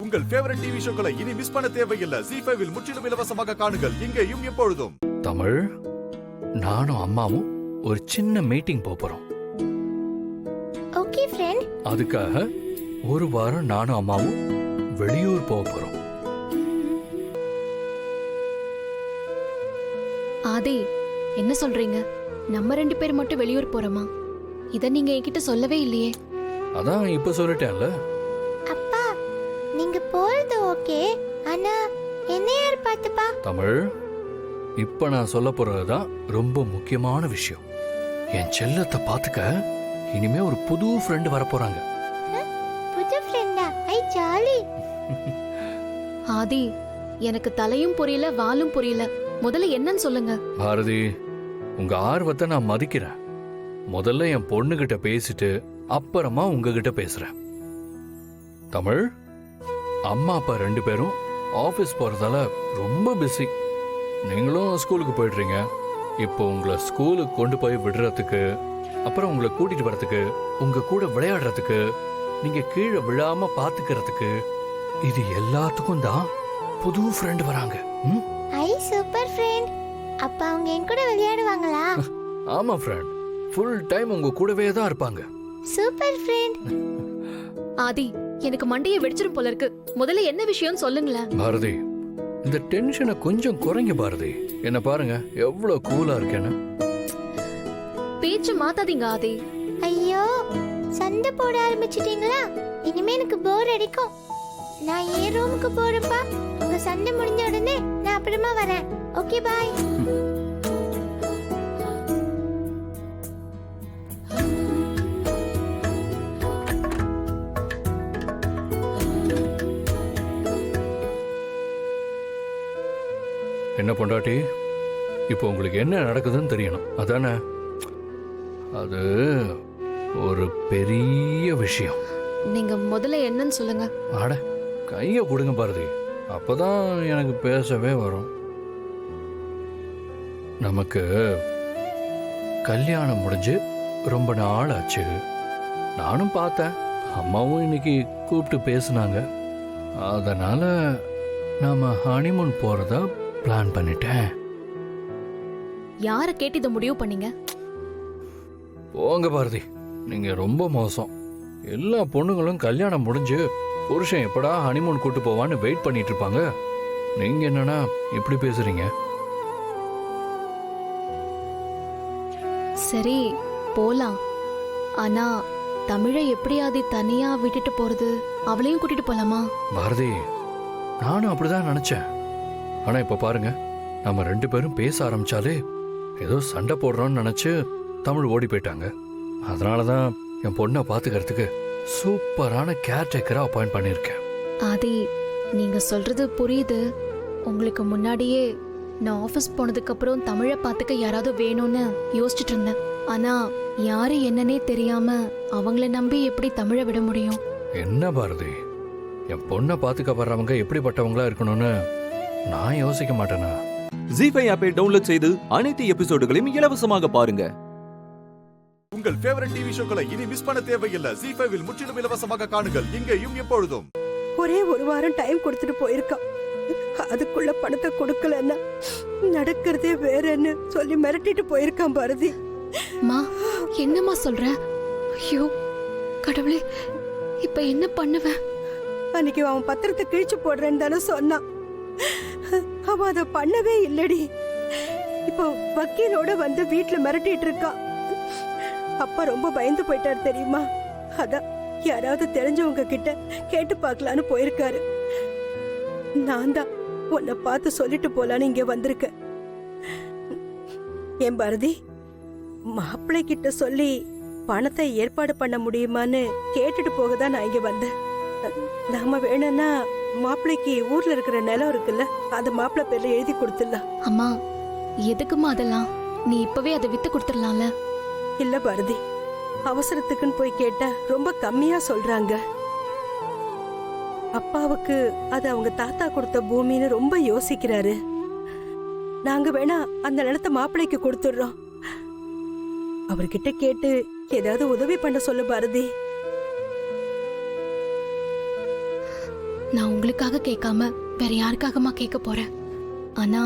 உங்கள் favourite TV ஷோக்களை இனி miss பண்ண தேவையில்லை. ZEE5 இல் முற்றிலும் இலவசமாக காணுங்கள், இங்கேயும் எப்பொழுதும். தமிழ், நானும் அம்மாவும் ஒரு சின்ன மீட்டிங் போறோம். Okay friend. அதுக்காக ஒரு வாரம் நானும் அம்மாவும் வெளியூர் போறோம். ஆதி, என்ன சொல்றீங்க? நம்ம 2 பேர் மட்டும் வெளியூர் போறோமா? இத நீங்க என்கிட்ட சொல்லவே இல்லையே. அதான் இப்ப சொல்லிட்டேன்ல. அப்பா, நீங்க போறது ஓகே, ஆனா என்ன யார் பாத்துப்பா? தமிழ், இப்ப நான் சொல்ல போறதுதான் ரொம்ப முக்கியமான விஷயம். என் செல்லத்தை பாத்துக்க இனிமே ஒரு புது ஃப்ரெண்ட் வர போறாங்க. புது ஃப்ரெண்டா? ஐ ஜாலி. ஆதி, எனக்கு தலையும் புரியல வாலும் புரியல. முதல்ல என்னன்னு சொல்லுங்க. பாரதி, உங்க ஆர்வத்தை நான் மதிக்கிறேன். முதல்ல என் பொண்ணுகிட்ட பேசிட்டு அப்புறமா உங்ககிட்ட பேசுறேன். தமிழ், அம்மா அப்பா 2 பேரும் ஆபீஸ் போறதால ரொம்ப பிஸி. நீங்களும் ஸ்கூலுக்கு போயிடுறீங்க. இப்போ உங்களை ஸ்கூலுக்கு கொண்டு போய் விடுறதுக்கு, அப்புறம் உங்களை கூட்டிட்டு வரதுக்கு, உங்க கூட விளையாடுறதுக்கு, நீங்க கீழே விழாம பாத்துக்கிறதுக்கு, இது எல்லாத்துக்கும் தான் புது ஃப்ரெண்ட் வராங்க. ஐ சூப்பர் ஃப்ரெண்ட். அப்பா அவங்க என் கூட விளையாடுவாங்களா? ஆமா ஃப்ரெண்ட், ஃபுல் டைம் உங்க கூடவே தான் இருப்பாங்க. Super friend. ஆதி, எனக்கு மண்டையை வெடிச்சிரும் போல இருக்கு. முதல்ல என்ன விஷயம்னு சொல்லுங்களேன். பாரதி, இந்த டென்ஷனை கொஞ்சம் குறைங்க பாரதி. என்ன பாருங்க எவ்வளவு கூலா இருக்கேன்னு. பேச்சு மாத்தாதீங்க ஆதி. ஐயோ, சண்டை போட ஆரம்பிச்சிட்டீங்களா? இனிமே எனக்கு போர் அடிக்கும். நான் என் ரூமுக்கு போறேன்ப்பா. உங்க சண்டை முடிஞ்ச உடனே நான் அப்புறமா வரேன். Okay bye. என்ன பொண்டாட்டி, இப்போ உங்களுக்கு என்ன நடக்குதுன்னு தெரியணும் அதானே? அது ஒரு பெரிய விஷயம். நீங்க முதல்ல என்னன்னு சொல்லுங்க. அட, கைய கொடுங்க பாரதி, அப்பதான் எனக்கு பேசவே வரும். நமக்கு கல்யாணம் முடிஞ்சு ரொம்ப நாள் ஆச்சு. நானும் பார்த்தேன், அம்மாவும் இன்னைக்கு கூப்பிட்டு பேசுனாங்க. அதனால நாம ஹனிமூன் போறதா பிளான் பண்ணிட்டேன். யார கேட்டு இதை முடிவு பண்ணீங்க? போங்க பாரதி, நீங்க ரொம்ப மோசம். எல்லா பொண்ணுங்களும் கல்யாணம் முடிஞ்சு புருஷன் எப்படா ஹனிமூன் கூட்டு போவான்னு வெயிட் பண்ணிட்டு இருப்பாங்க. நீங்க என்னன்னா இப்படி பேசுறீங்க? சரி, போலாம். ஆனா தமிழை எப்படி ஆதி தனியா விட்டுட்டு போறது? அவளையும் கூட்டிட்டு போலாமா? பாரதி, நானும் அப்படிதான் நினைச்சேன். ஆனா இப்ப பாருங்க, நம்ம 2 பேரும் பேச ஆரம்பிச்சாலே ஏதோ சண்டை போடுறோம்னு நினைச்சு தமிழ் ஓடி போயிட்டாங்க. அதனாலதான் என் பொண்ணை பாத்துக்கிறதுக்கு சூப்பரான கேர் டேக்கரா அப்பாயிண்ட் பண்ணிருக்கேன். ஆதி, நீங்க சொல்றது புரியுது. உங்களுக்கு முன்னாடியே நான் ஆபீஸ் போனதுக்கு அப்புறம் தமிழை பாத்துக்க யாராவது வேணும்னு யோசிச்சுட்டு இருந்தேன். ஆனா யாரு என்னன்னே தெரியாம அவங்கள நம்பி எப்படி தமிழை விட முடியும்? என்ன பாரதி, என் பொண்ணை பாத்துக்க வர்றவங்க எப்படிப்பட்டவங்களா இருக்கணும்னு நான் யோசிக்க மாட்டேனா? ZEE5 ஆப்பை டவுன்லோட் செய்து அனைத்து எபிசோடுகளையும் இலவசமாக பாருங்க. உங்கள் ஃபேவரட் டிவி ஷோக்களை இனி மிஸ் பண்ண தேவையில்லை. ZEE5 இல் முற்றிலும் இலவசமாக காணுங்கள், இங்கேயும் எப்பொழுதும். ஒரே ஒரு வாரம் டைம் கொடுத்துட்டு போயிருக்கான். அதுக்குள்ள பணத்தை கொடுக்கலன்னா நடக்கிறதே வேறன்னு சொல்லி மிரட்டிட்டு போயிருக்கான் பாரதி. மா, என்னம்மா சொல்ற? ஐயோ கடவுளே, இப்ப என்ன பண்ணுவேன்? அன்னைக்கு அவன் பத்திரத்தை கிழிச்சு போடுறேன்னு தானே சொன்னான். அவன் அதை பண்ணவே இல்லடி. இப்போ வக்கீலோட வந்து வீட்டுல மிரட்டிட்டு இருக்கான். அப்பா ரொம்ப பயந்து போயிட்டாரு தெரியுமா? அதான் யாராவது தெரிஞ்சவங்க கிட்ட கேட்டு பார்க்கலான்னு போயிருக்காரு. நான் தான் உன்னை பார்த்து சொல்லிட்டு போலான்னு இங்க வந்திருக்கேன். என் பாரதி, மாப்பிள்ளை கிட்ட சொல்லி பணத்தை ஏற்பாடு பண்ண முடியுமான்னு கேட்டுட்டு போகதான் நான் இங்க வந்தேன். நாம வேணும்னா மாப்பிள்ளைக்கு ஊர்ல இருக்கிற நிலம் இருக்குல்ல, அந்த மாப்பிள்ளை பேர்ல எழுதி கொடுத்துடலாம். அம்மா, எதுக்குமா அதெல்லாம்? நீ இப்பவே அதை வித்து கொடுத்துடலாம்ல. இல்ல பாரதி, அவசரத்துக்குன்னு போய் கேட்டா ரொம்ப கம்மியா சொல்றாங்க. அப்பாவுக்கு அது அவங்க தாத்தா கொடுத்த பூமின்னு ரொம்ப யோசிக்கிறாரு. நாங்க வேணா அந்த நிலத்தை மாப்பிள்ளைக்கு கொடுத்துடுறோம். அவர்கிட்ட கேட்டு ஏதாவது உதவி பண்ண சொல்லு பாரதி. நான் உங்களுக்காக கேட்காம வேற யாருக்காகமா கேட்க போறேன். ஆனா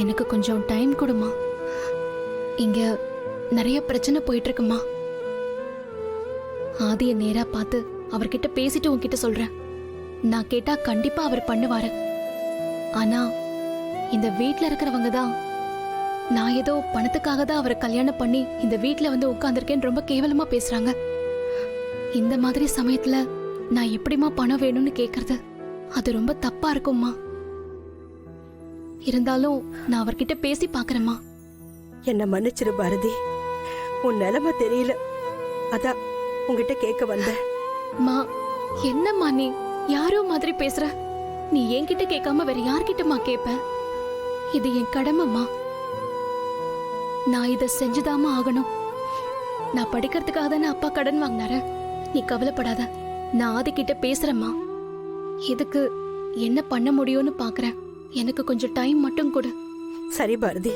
எனக்கு கொஞ்சம் டைம் கொடுமா. இங்க நிறைய பிரச்சனை போயிட்டு இருக்குமா. ஆதிய நேரா பார்த்து அவர்கிட்ட பேசிட்டு உன்கிட்ட சொல்றேன். நான் கேட்டா கண்டிப்பா அவர் பண்ணுவாரு. ஆனா இந்த வீட்ல இருக்கிறவங்க தான் நான் ஏதோ பணத்துக்காக தான் அவரை கல்யாணம் பண்ணி இந்த வீட்ல வந்து உட்கார்ந்திருக்கேன்னு ரொம்ப கேவலமா பேசுறாங்க. இந்த மாதிரி சமயத்துல நான் எப்படிமா பணம் வேணும்னு கேக்குறது? அது ரொம்ப தப்பா இருக்கும்மா. இருந்தாலும் நான் அவர்கிட்ட பேசி பாக்குறேம்மா. என்ன மன்னிச்சிரு பாரதி, உன் நிலைமை தெரியல, அதான் உன்கிட்ட கேட்க வந்தேன். மா, என்னம்மா நீ யாரோ மாதிரி பேசுற? நீ என்கிட்ட கேட்காம வேற யார்கிட்டமா கேப்ப? இது என் கடமைம்மா. நான் இத செஞ்சுதாமா ஆகணும். நான் படிக்கிறதுக்காக தானே அப்பா கடன் வாங்கினாரு. நீ கவலைப்படாத, நான் ஆதிக்கிட்ட பேசுறேம்மா. இதுக்கு என்ன பண்ண முடியும்னு பாக்குறேன். எனக்கு கொஞ்சம் டைம் மட்டும் கொடு. சரி பாரதி,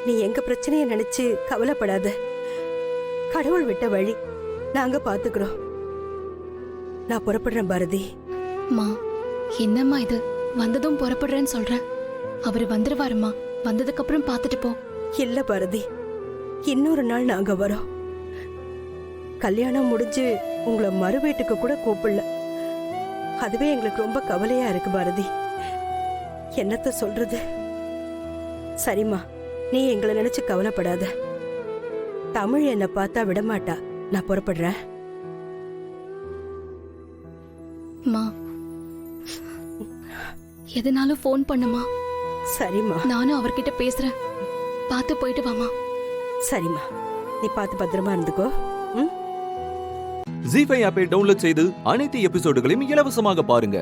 நீ எங்க பிரச்சனைய நினைச்சு கவலைப்படாத. கடவுள் விட்ட வழி நாங்க பாத்துக்கிறோம். நான் புறப்படுறேன் பாரதி. மா, என்னம்மா இது? வந்ததும் புறப்படுறேன்னு சொல்ற. அவரு வந்துருவாருமா. வந்ததுக்கு அப்புறம் பாத்துட்டு போ. இல்ல பாரதி, இன்னொரு நாள் நாங்க வரோம். கல்யாணம் முடிஞ்சு உங்களை மறு வீட்டுக்கு கூட கூப்பிடல. அதுவே எங்களுக்கு ரொம்ப கவலையா இருக்கு பாரதி. என்னத்த சொல்றது? சரிம்மா, நீ எங்களை நினைச்சு கவலைப்படாத. தமிழ் என்ன பார்த்தா விடமாட்டா. நான் புறப்படுறேன். மா, எதுனாலும் ஃபோன் பண்ணுமா. சரிம்மா. நானும் அவர்கிட்ட பேசுறேன். பார்த்து போயிட்டு வாமா. சரிம்மா, நீ பார்த்து பத்திரமா இருந்துக்கோ. ம். ஜி5 ஆப்பை டவுன்லோட் செய்து அனைத்து எபிசோடுகளையும் இலவசமாக பாருங்க.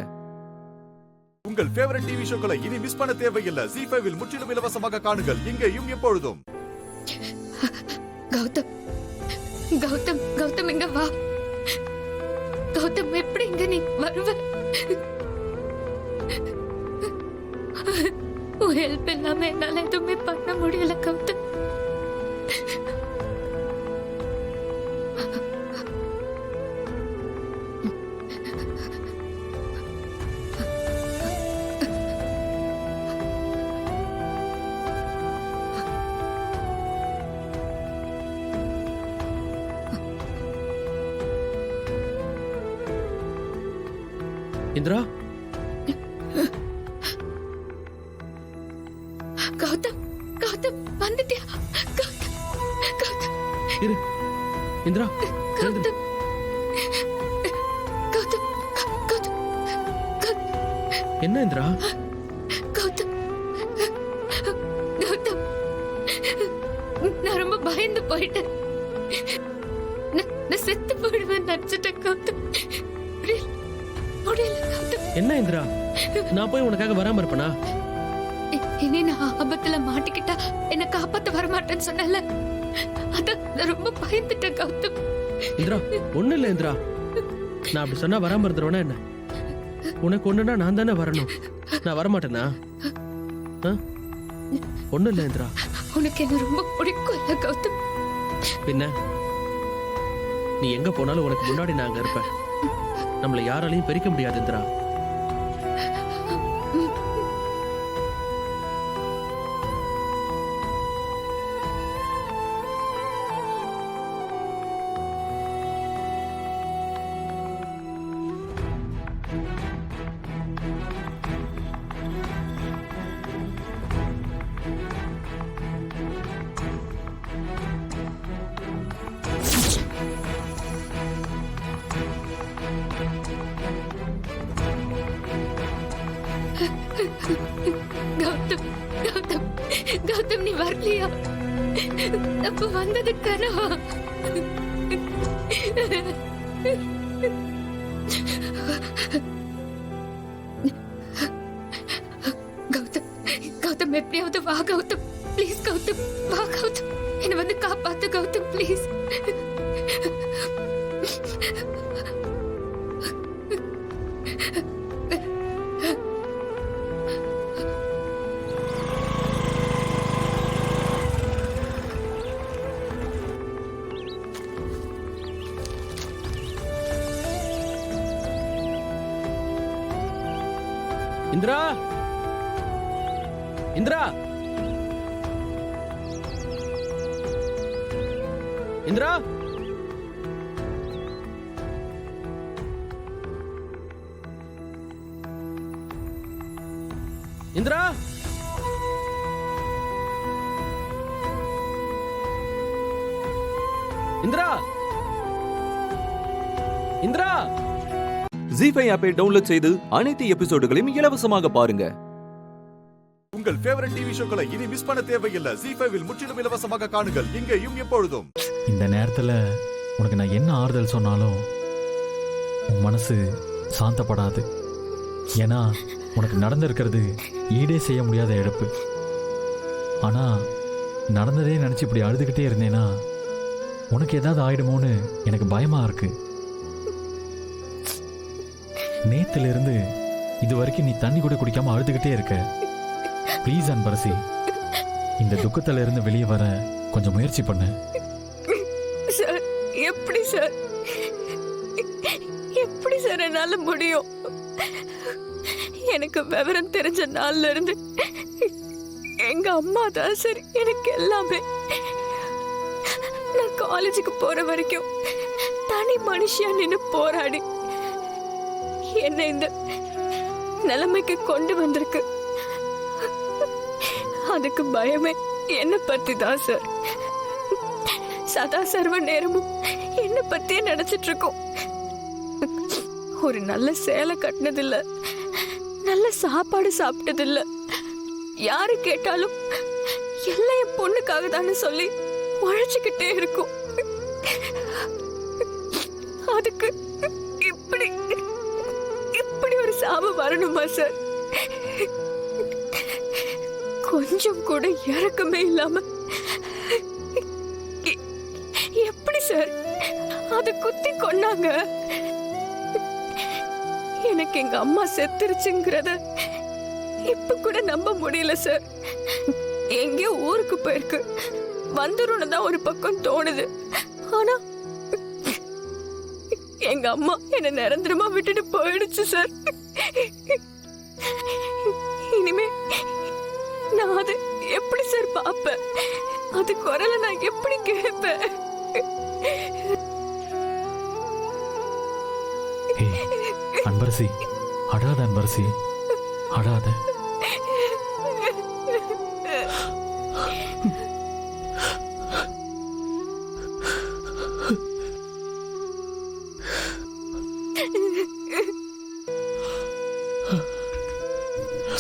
உங்கள் ஃபேவரட் டிவி ஷோக்களை இனி மிஸ் பண்ண தேவையில்லை. ஜி5 முற்றிலும் இலவசமாக காணுங்கள் இங்கேயும் எப்பொழுதும். கௌதம், கௌதம், கௌதம் இங்க வா. கௌதம், எப்படி இங்க நீ வருவ? உன் ஹெல்ப் இல்லாம என்னால எதுவுமே பண்ண முடியல கௌதம். இந்திரா, கௌதம், கௌதம் வந்துட்டியா? கௌதம், கௌதம், இரு. இந்திரா, கௌதம், கௌதம், கௌதம், கௌதம், என்ன இந்திரா? கௌதம், கௌதம், நான் ரொம்ப பயந்து போயிட்டேன். நான் செத்து போயிடுவேன் நினைச்சிட்டேன் கௌதம். முடியல கௌதம். என்ன இந்திரா, நான் போய் உனக்காக வராம இருப்பனா? இனி நான் ஆபத்துல மாட்டிக்கிட்டா என்ன காப்பாத்த வரமாட்டேன்னு சொன்னல, அதான் நான் ரொம்ப பயந்துட்டேன் கௌதம். இந்திரா, ஒண்ணு இல்ல இந்திரா, நான் அப்படி சொன்னா வராம இருந்துருவேனா என்ன? உனக்கு ஒண்ணுனா நான் தானே வரணும். நான் வரமாட்டேனா? ஒண்ணு இல்ல இந்திரா. உனக்கு என்ன ரொம்ப பிடிக்கும் இல்ல கௌதம்? பின்ன நீ எங்க போனாலும் உனக்கு முன்னாடி நான் அங்க இருப்பேன். நம்மளை யாராலையும் பிரிக்க முடியாது இந்திரா. கௌதம், கௌதம், கௌதம் நீ வரலையா? அப்ப வந்தது கனவா? கௌதம், கௌதம் எப்படியாவது வா கௌதம், ப்ளீஸ் கௌதம், வா கௌதம், என்னை வந்து காப்பாத்து கௌதம், ப்ளீஸ். இந்திரா இந்திரா இந்திரா இந்திரா இந்திரா இந்திரா ஜி5 ஆப்பை டவுன்லோட் செய்து அனைத்து எபிசோடுகளையும் இலவசமாக பாருங்க. உங்கள் ஃபேவரட் டிவி ஷோக்களை இனி மிஸ் பண்ண தேவையில்லை. ஜி5 முற்றிலும் இலவசமாக காணுங்கள் இங்கேயும் எப்பொழுதும். இந்த நேரத்தில் உனக்கு நான் என்ன ஆறுதல் சொன்னாலும் உன் மனசு சாந்தப்படாது. ஏன்னா உனக்கு நடந்திருக்கிறது ஈடே செய்ய முடியாத இழப்பு. ஆனால் நடந்ததே நினச்சி இப்படி அழுதுகிட்டே இருந்தேன்னா உனக்கு ஏதாவது ஆயிடுமோன்னு எனக்கு பயமாக இருக்கு. நேத்திலிருந்து இது வரைக்கும் நீ தண்ணி கூட குடிக்காம அழுதுகிட்டே இருக்க. ப்ளீஸ் அன்பரசி, இந்த துக்கத்துல இருந்து வெளியே வர கொஞ்சம் முயற்சி பண்ணு. சார், எப்படி சார் எப்படி சார் என்னால முடியும்? எனக்கு விவரம் தெரிஞ்ச நாள்ல இருந்து எங்க அம்மா தான் சார் எனக்கு எல்லாமே. நான் காலேஜுக்கு போற வரைக்கும் தனி மனுஷியா நின்னு போராடி என்ன இந்த நிலைமைக்கு கொண்டு வந்திருக்கு. அதுக்கு பயமே என்ன பத்தி தான் சார். சதா சர்வ நேரமும் என்ன பத்தியே நினைச்சிட்டு இருக்கோம். ஒரு நல்ல சேலை கட்டினதில்ல, நல்ல சாப்பாடு சாப்பிட்டதில்ல. யாரு கேட்டாலும் எல்லாம் என் பொண்ணுக்காக தானே சொல்லி உழைச்சுக்கிட்டே இருக்கும். அதுக்கு இப்படி இப்படி ஒரு சாப வரணுமா சார்? கொஞ்சம் கூட இறக்கமே இல்லாம எப்படி சார் அத குத்தி கொன்னாங்க? எனக்கு எங்க அம்மா செத்துருச்சுங்கிறத இப்ப கூட நம்ப முடியல சார். எங்கேயோ ஊருக்கு போயிருக்கு, வந்துருன்னு தான் ஒரு பக்கம் தோணுது. ஆனா எங்க அம்மா என்ன நிரந்தரமா விட்டுட்டு போயிடுச்சு சார். இனிமே நான் அது எப்படி சார் பாப்பேன்? அது குரலை நான் எப்படி கேட்பேன்? அன்பரசி, அழாத அன்பரசி, அழாத.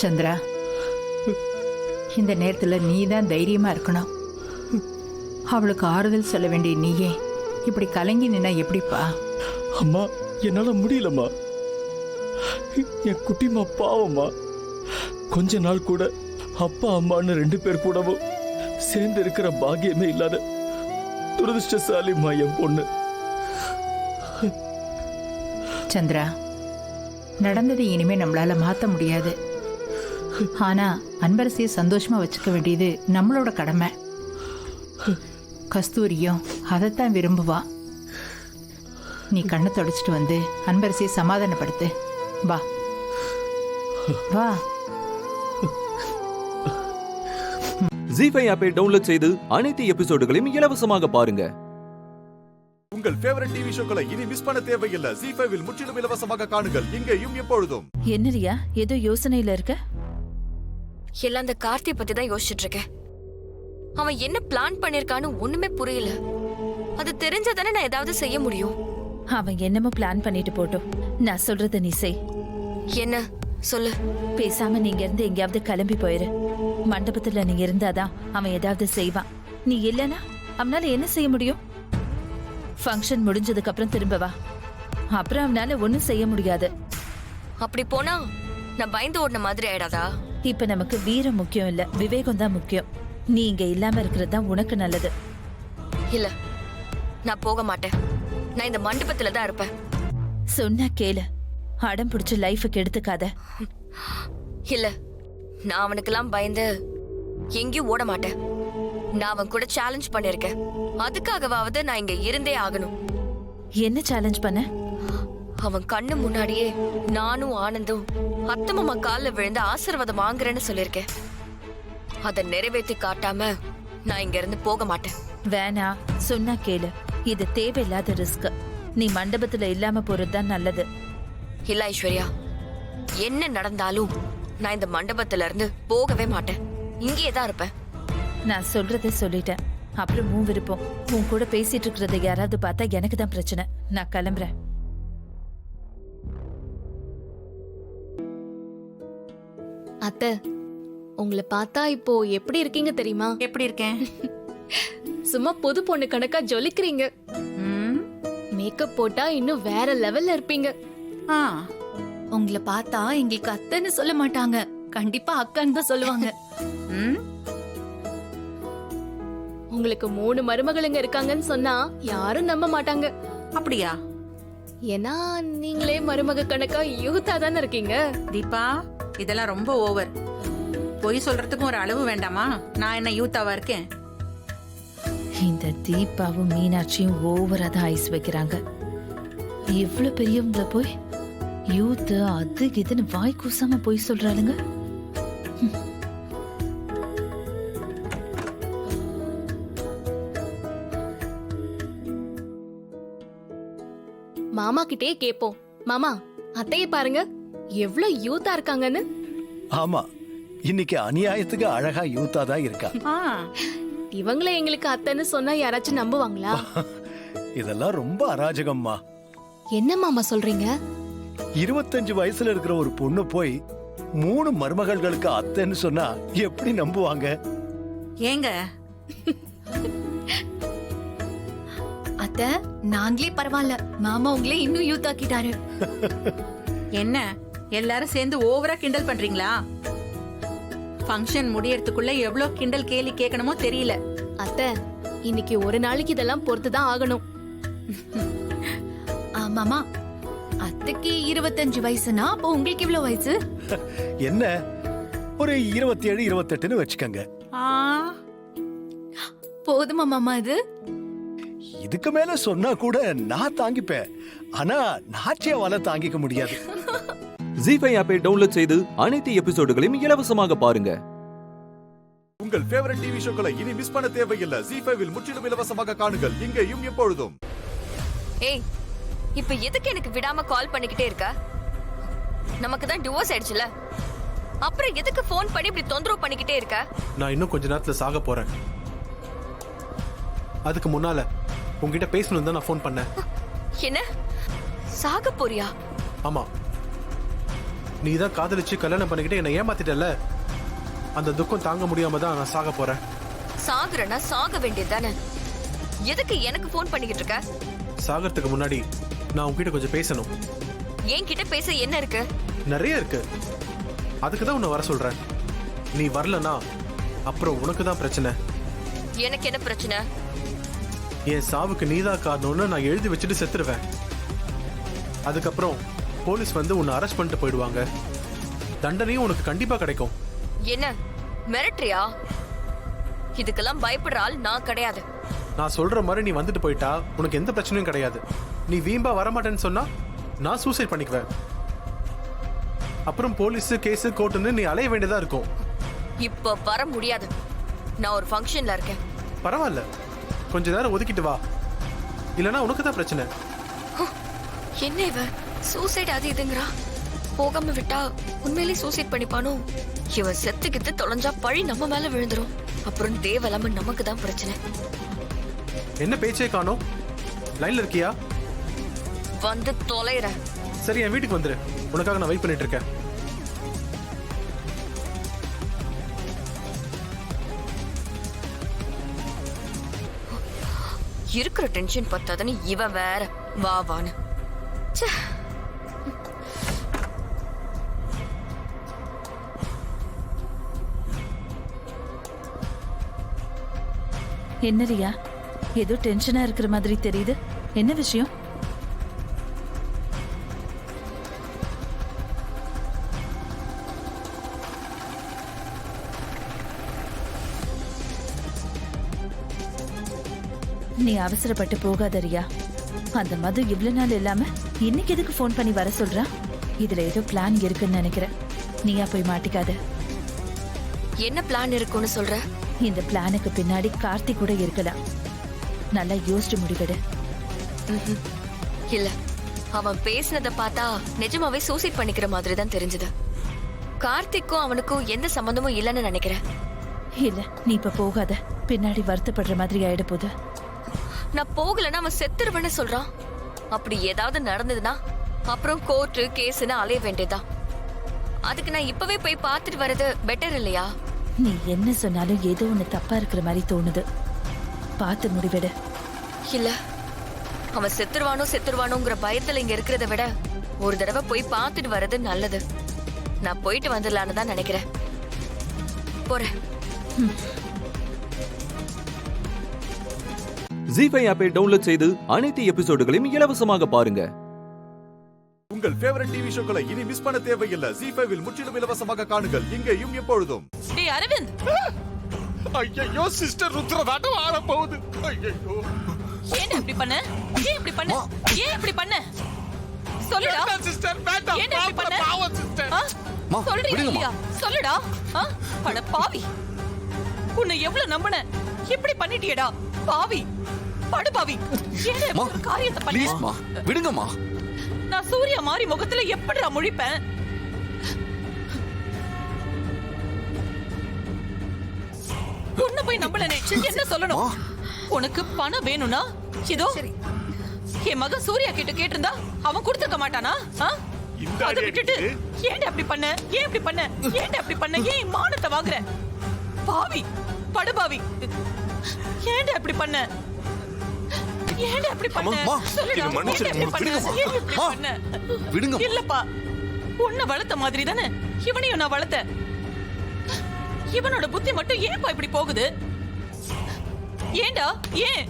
சந்திரா, இந்த நேரத்துல நீ தான் தைரியமா இருக்கணும். அவளுக்கு ஆறுதல் சொல்ல வேண்டிய நீயே இப்படி கலங்கி நின்னா எப்படிப்பா? அம்மா, என்னால முடியலம்மா. என் குட்டிமா பாவம்மா. கொஞ்ச நாள் கூட அப்பா அம்மான்னு 2 பேர் கூடவும் சேர்ந்து இருக்கிற பாக்கியமே இல்லாத துரதிருஷ்டசாலிம்மா என் பொண்ணு. சந்திரா, நடந்ததை இனிமே நம்மளால மாத்த முடியாது. ஆனா அன்பரசியை சந்தோஷமா வச்சுக்க வேண்டியது நம்மளோட கடமை. கஸ்தூரியும் அதைத்தான் விரும்புவா. நீ கண்ணை தொடச்சிட்டு வந்து அன்பரசியை சமாதானப்படுத்து. வா வா. ஜி5 ஆப்பை டவுன்லோட் செய்து அனைத்து எபிசோடுகளையும் இலவசமாக பாருங்க. உங்கள் ஃபேவரட் டிவி ஷோக்களை இனி மிஸ் பண்ண தேவையில்லை. ஜி5 முற்றிலும் இலவசமாக காணுங்கள் இங்கேயும் எப்பொழுதும். என்னரியா ஏதோ யோசனையில இருக்க? எல்லாம் அந்த கார்த்தியை பத்தி தான் யோசிச்சுட்டு இருக்கேன். அவன் என்ன பிளான் பண்ணிருக்கான்னு ஒண்ணுமே புரியல. அது தெரிஞ்சதானே நான் ஏதாவது செய்ய முடியும். அவன் என்னமோ பிளான் பண்ணிட்டு போட்டோம். நான் சொல்றத நீ செய். என்ன சொல்லு? பேசாம நீங்க இருந்து எங்கேயாவது கிளம்பி போயிரு. மண்டபத்துல நீங்க இருந்தாதான் அவன் ஏதாவது செய்வான். நீ இல்லனா அவனால என்ன செய்ய முடியும்? ஃபங்க்ஷன் முடிஞ்சதுக்கு அப்புறம் திரும்ப வா. அப்புறம் அவனால ஒண்ணும் செய்ய முடியாது. அப்படி போனா நான் பயந்து ஓடின மாதிரி ஆயிடாதா? இப்ப நமக்கு வீரம் முக்கியம் இல்ல, விவேகம் தான் முக்கியம். நீ இங்க இல்லாம இருக்கிறது தான் உனக்கு நல்லது. இல்ல, நான் போக மாட்டேன். நான் இந்த மண்டபத்துல தான் இருப்பேன். சொன்னா கேளு. அடம் பிடிச்சு லைஃபுக்கு எடுத்துக்காத. இல்ல, நான் அவனுக்கெல்லாம் பயந்து எங்கேயும் ஓட மாட்டேன். நான் அவன் கூட சேலஞ்ச் பண்ணிருக்கேன். அதுக்காகவாவது நான் இங்க இருந்தே ஆகணும். என்ன சேலஞ்ச் பண்ண? அவன் கண்ணு முன்னாடியே நானும் ஆனந்தும் அத்தை மாமா காலில் விழுந்து ஆசீர்வாதம் வாங்குறேன்னு சொல்லியிருக்கேன். அதை நிறைவேற்றி காட்டாம நான் இங்க இருந்து போக மாட்டேன். வேணா, சொன்னா கேளு. இது தேவையில்லாத ரிஸ்க். நீ மண்டபத்துல இல்லாம போறதுதான் நல்லது. இல்ல ஐஸ்வர்யா, என்ன நடந்தாலும் நான் இந்த மண்டபத்துல இருந்து போகவே மாட்டேன். இங்கேயே தான் இருப்பேன். நான் சொல்றதை சொல்லிட்டேன். அப்புறம் உன் விருப்பம். உன் கூட பேசிட்டு இருக்கிறத யாராவது பார்த்தா எனக்கு தான் பிரச்சனை. நான் கிளம்புறேன். அத்தை, உங்களை பார்த்தா இப்போ எப்படி இருக்கீங்க தெரியுமா? எப்படி இருக்கேன்? சும்மா புது பொண்ணு கணக்கா ஜொலிக்கிறீங்க. மேக்கப் போட்டா இன்னும் வேற லெவல்ல இருப்பீங்க. உங்களை பார்த்தா எங்களுக்கு அத்தைன்னு சொல்ல மாட்டாங்க, கண்டிப்பா அக்கான்னு தான் சொல்லுவாங்க. உங்களுக்கு 3 மருமகளுங்க இருக்காங்கன்னு சொன்னா யாரும் நம்ப மாட்டாங்க. அப்படியா? ஏன்னா நீங்களே மருமக கணக்கா யூத்தா தானே இருக்கீங்க. தீபா, இதெல்லாம் ரொம்ப ஓவர். பொய் சொல்றதுக்கும் ஒரு அளவு வேண்டாமா? நான் என்ன யூத்தாவா இருக்கேன்? இந்த தீபாவும் மீனாட்சியும் ஓவரா தான் ஐஸ் வைக்கிறாங்க. இவ்வளவு பெரியவங்கள போய் யூத் அது இதுன்னு வாய் கூசாம போய் சொல்றாளுங்க. மாமா கிட்டே கேப்போம். மாமா, அத்தைய பாருங்க எவ்வளவு யூத்தா இருக்காங்கன்னு. ஆமா, இன்னைக்கு அநியாயத்துக்கு அழகா யூத்தா தான் இருக்கா. இவங்களே எங்களுக்கு அத்தைன்னு சொன்னா யாராச்சும் நம்புவாங்களா? இதெல்லாம் ரொம்ப அராஜகம்மா. என்ன மாமா சொல்றீங்க? 25 வயசுல இருக்கிற ஒரு பொண்ணு போய் 3 மருமகள்களுக்கு அத்தைன்னு சொன்னா எப்படி நம்புவாங்க? ஏங்க அத்தை, நாங்களே பரவாயில்ல, மாமா உங்களே இன்னும் யூத் ஆக்கிட்டாரு. என்ன எல்லாரும் சேர்ந்து ஓவரா கிண்டல் பண்றீங்களா? ஃபங்க்ஷன் முடியறதுக்குள்ள எவ்வளவு கிண்டல் கேலி கேட்கணுமோ தெரியல. அத்தை, இன்னைக்கு ஒரு நாளைக்கு இதெல்லாம் பொறுத்துதான் ஆகணும். மாமா, அத்தைக்கு 25 வயசுனா அப்போ உங்களுக்கு எவ்வளவு வயசு? என்ன ஒரு 27 28ன்னு வச்சுக்கங்க. போதுமா மாமா? இது இதுக்கு மேல சொன்னா கூட நான் தாங்கிப்பேன், ஆனா நாச்சியாவால தாங்கிக்க முடியாது. ஜீஃபை ஆப்பை டவுன்லோட் செய்து அனைத்து எபிசோடுகளையும் இலவசமாக பாருங்க. உங்கள் ஃபேவரட் டிவி ஷோக்களை இனி மிஸ் பண்ண தேவையில்லை. ஜீஃபைவில் முற்றிலும் இலவசமாக காணுங்கள், இங்கேயும் எப்பொழுதும். ஏய், இப்ப எதுக்கு எனக்கு விடாம கால் பண்ணிக்கிட்டே இருக்க? நமக்கு தான் டிவோர்ஸ் ஆயிடுச்சுல, அப்புறம் எதுக்கு போன் பண்ணி இப்படி தொந்தரவு பண்ணிக்கிட்டே இருக்க? நான் இன்னும் கொஞ்ச நேரத்துல சாக போறேன். அதுக்கு முன்னால உங்ககிட்ட பேசணும் தான் நான் ஃபோன் பண்ணேன். என்ன, சாக போறியா? ஆமா, நீ தான் காதலிச்சு கல்யாணம் பண்ணிக்கிட்டு என்னை ஏமாத்திட்டல, அந்த துக்கம் தாங்க முடியாம தான் நான் சாக போறேன். சாகுறனா சாக வேண்டியதுதானே, எதுக்கு எனக்கு போன் பண்ணிக்கிட்டு இருக்க? சாகறதுக்கு முன்னாடி நான் உங்ககிட்ட கொஞ்சம் பேசணும். என்கிட்ட பேச என்ன இருக்கு? நிறைய இருக்கு, அதுக்கு தான் உன்னை வர சொல்றேன். நீ வரலனா அப்புறம் உனக்கு தான் பிரச்சனை. எனக்கு என்ன பிரச்சனை? என் சாவுக்கு நீதான் காரணம்னு நான் எழுதி வச்சுட்டு செத்துருவேன். அதுக்கப்புறம் போலீஸ் வந்து உன்னை அரெஸ்ட் பண்ணிட்டு போயிடுவாங்க. தண்டனையும் உனக்கு கண்டிப்பா கிடைக்கும். என்ன மிரட்டுறியா? இதுக்கெல்லாம் பயப்படுற ஆள் நான் கிடையாது. நான் சொல்ற மாதிரி நீ வந்துட்டு போயிட்டா உனக்கு எந்த பிரச்சனையும் கிடையாது. நீ வீம்பா வரமாட்டேன்னு சொன்னா நான் சூசைட் பண்ணிக்குவேன். அப்புறம் போலீஸ் கேஸ் கோர்ட்டுன்னு நீ அலைய வேண்டியதா இருக்கும். இப்ப வர முடியாது, நான் ஒரு ஃபங்க்ஷன்ல இருக்கேன். பரவாயில்ல, கொஞ்ச நேரம் ஒதுக்கிட்டு வா, இல்லனா உனக்கு தான் பிரச்சனை. என்ன இவ சூசைட் அது இதுங்கறா? போகாம விட்டா உண்மையிலே சூசைட் பண்ணிப்பானோ? இவ செத்துக்கிட்டு தொலைஞ்சா பழி நம்ம மேல விழுந்துரும். அப்புறம் தேவலாம நமக்கு தான் பிரச்சனை. என்ன பேச்சே காணோம்? லைன்ல இருக்கியா? வந்து தொலைற. சரி, என் வீட்டுக்கு வந்துரு, உனக்காக நான் வெயிட் பண்ணிட்டு இருக்கேன். இருக்கிற டென்ஷன் பத்தாதுன்னு இவன் வேற வா வான்னு. என்ன ரியா, ஏதோ டென்ஷனா இருக்கிற மாதிரி தெரியுது. என்ன விஷயம்? நீ அவசரப்பட்டு போகாத ரியா. அந்த மது இவ்வளவு நாள் இல்லாம இன்னைக்கு எதுக்கு ஃபோன் பண்ணி வர சொல்றா? இதுல ஏதோ பிளான் இருக்குன்னு நினைக்கிறேன். நீயா போய் மாட்டிக்காத. என்ன பிளான் இருக்குன்னு சொல்ற? இந்த பிளானுக்கு பின்னாடி கார்த்திக் கூட இருக்கலாம். நல்லா யோசிச்சு முடிவெடு. இல்ல, அவன் பேசினத பார்த்தா நிஜமாவே சூசைட் பண்ணிக்கிற மாதிரி தான் தெரிஞ்சது. கார்த்திக்கும் அவனுக்கும் எந்த சம்பந்தமும் இல்லைன்னு நினைக்கிறேன். இல்ல, நீ இப்ப போகாத. பின்னாடி வருத்தப்படுற மாதிரி ஆயிட போகுது. நான் போகலன்னா அவன் செத்துருவேன்னு சொல்றான். அப்படி ஏதாவது நடந்ததுன்னா அப்புறம் கோர்ட்டு கேஸ்ன்னு அலைய வேண்டியதுதான். அதுக்கு நான் இப்பவே போய் பார்த்துட்டு வர்றது பெட்டர் இல்லையா? நீ என்ன சொன்னாலும் ஏதோ ஒண்ணு தப்பா இருக்கிற மாதிரி தோணுது. பார்த்து முடிவெடு. இல்ல, அவன் செத்துருவானோங்கிற பயத்துல இங்க இருக்கிறத விட ஒரு தடவை போய் பார்த்துட்டு வர்றது நல்லது. நான் போயிட்டு வந்துடலான்னு தான் நினைக்கிறேன். போறேன். ஜீஃபை ஆப்பை டவுன்லோட் செய்து அனைத்து எபிசோடுகளையும் இலவசமாக பாருங்க. உங்கள் ஃபேவரட் டிவி ஷோக்களை இனி மிஸ் பண்ண தேவையில்லை. ஜீஃபைவில் முற்றிலும் இலவசமாக காணுங்கள், இங்கேயும் எப்பொழுதும். டேய் அரவிந்த், ஐயோ சிஸ்டர் ருத்ரதாட்டம் ஆட போகுது. ஐயோ, ஏன் இப்படி பண்ண? ஏன் இப்படி பண்ண? ஏன் இப்படி பண்ண? சொல்லுடா சிஸ்டர். வேண்டாம், ஏன் இப்படி பண்ண? பாவம் சிஸ்டர். சொல்றியா இல்லையா? சொல்லுடா. அட பாவி, உன்னை எவ்வளவு நம்பின, இப்படி பண்ணிட்டியடா பாவி, படுபாவி. ஏன் ஒரு காரியத்தை பண்ண? ப்ளீஸ்மா விடுங்கம்மா. நான் சூர்யா மாதிரி முகத்துல எப்படிடா முழிப்பேன்? உன்னை போய் நம்பலனே, என்ன சொல்லணும்? உனக்கு பணம் வேணும்னா இதோ என் மகன் சூர்யா கிட்ட கேட்டிருந்தா அவன் கொடுத்துக்க மாட்டானா? அதை விட்டுட்டு ஏன் அப்படி பண்ண? ஏன் இப்படி பண்ண? ஏன் அப்படி பண்ண? ஏன் மானத்தை வாங்குற பாவி, படுபாவி? ஏன் அப்படி பண்ண? ஏன் அப்படி பண்ண? விடுங்க. இல்லப்பா, உன்னை வளர்த்த மாதிரி தானே இவனையும் நான் வளர்த்தேன். இவனோட புத்தி மட்டும் ஏன்பா இப்படி போகுது? ஏண்டா ஏன்?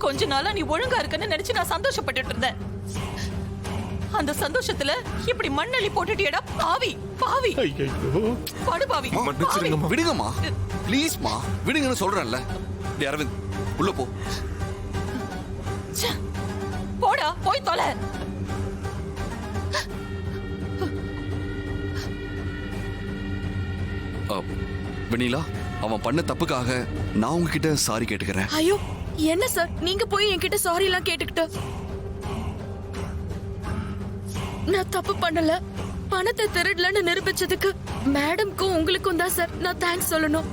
கொஞ்ச நாளா நீ ஒழுங்கா இருக்கன்னு நினைச்சு நான் சந்தோஷப்பட்டுட்டு இருந்தேன். அந்த சந்தோஷத்துல இப்படி மண்ணள்ளி போட்டுட்டியடா பாவி, பாவி, படுபாவி. விடுங்கம்மா ப்ளீஸ்மா, விடுங்கன்னு சொல்றேன்ல. டேய் அரவிந்த், உள்ள போ. போடா, போய் தொலை. வெண்ணிலா, அவன் பண்ண தப்புக்காக நான் உங்ககிட்ட சாரி கேட்டுக்கிறேன். ஐயோ என்ன சார், நீங்க போய் என்கிட்ட சாரி எல்லாம் கேட்டுக்கிட்டு? நான் தப்பு பண்ணல. பணத்தை திருடலன்னு நிரூபிச்சதுக்கு மேடம்க்கும் உங்களுக்கும் தான் சார் நான் தேங்க்ஸ் சொல்லணும்.